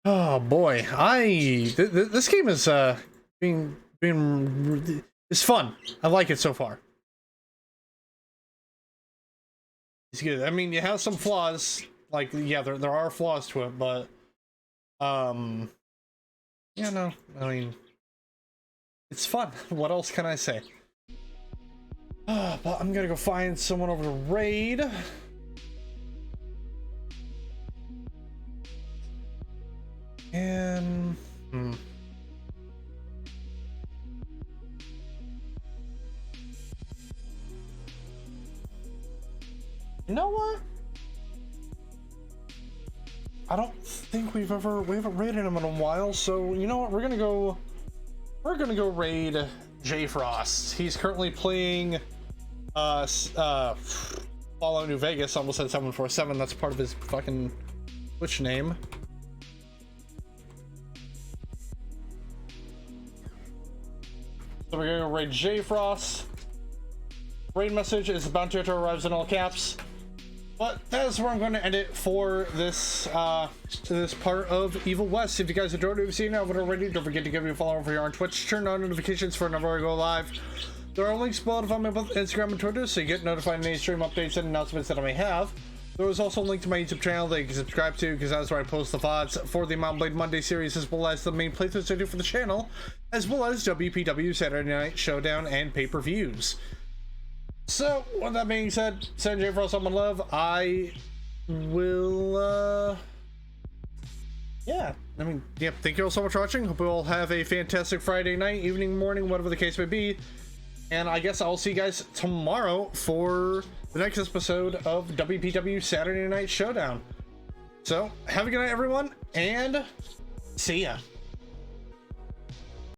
Oh boy, this game is being it's fun. I like it so far. It's good. I mean, you have some flaws. Like, yeah, there are flaws to it, but yeah, no, I mean, it's fun. What else can I say? But I'm gonna go find someone over to raid. And you know what? I don't think we haven't raided him in a while, so you know what? We're gonna go raid J Frost. He's currently playing Fallout New Vegas. Almost said 747. That's part of his fucking Twitch name. So we're gonna go raid J Frost. Raid message is the bounty hunter arrives in all caps. But that's where I'm going to end it for this this part of Evil West. If you guys enjoyed what you've seen, I would already. Don't forget to give me a follow over here on Twitch. Turn on notifications for whenever I go live. There are links below to find me both Instagram and Twitter, so you get notified of any stream updates and announcements that I may have. There is also a link to my YouTube channel that you can subscribe to, because that's where I post the VODs for the Mount Blade Monday series, as well as the main playthroughs I do for the channel, as well as WPW Saturday Night Showdown and pay-per-views. So, with that being said, send J for all someone love. I will, yeah. I mean, yeah, thank you all so much for watching. Hope you all have a fantastic Friday night, evening, morning, whatever the case may be. And I guess I'll see you guys tomorrow for the next episode of WPW Saturday Night Showdown. So, have a good night, everyone, and see ya.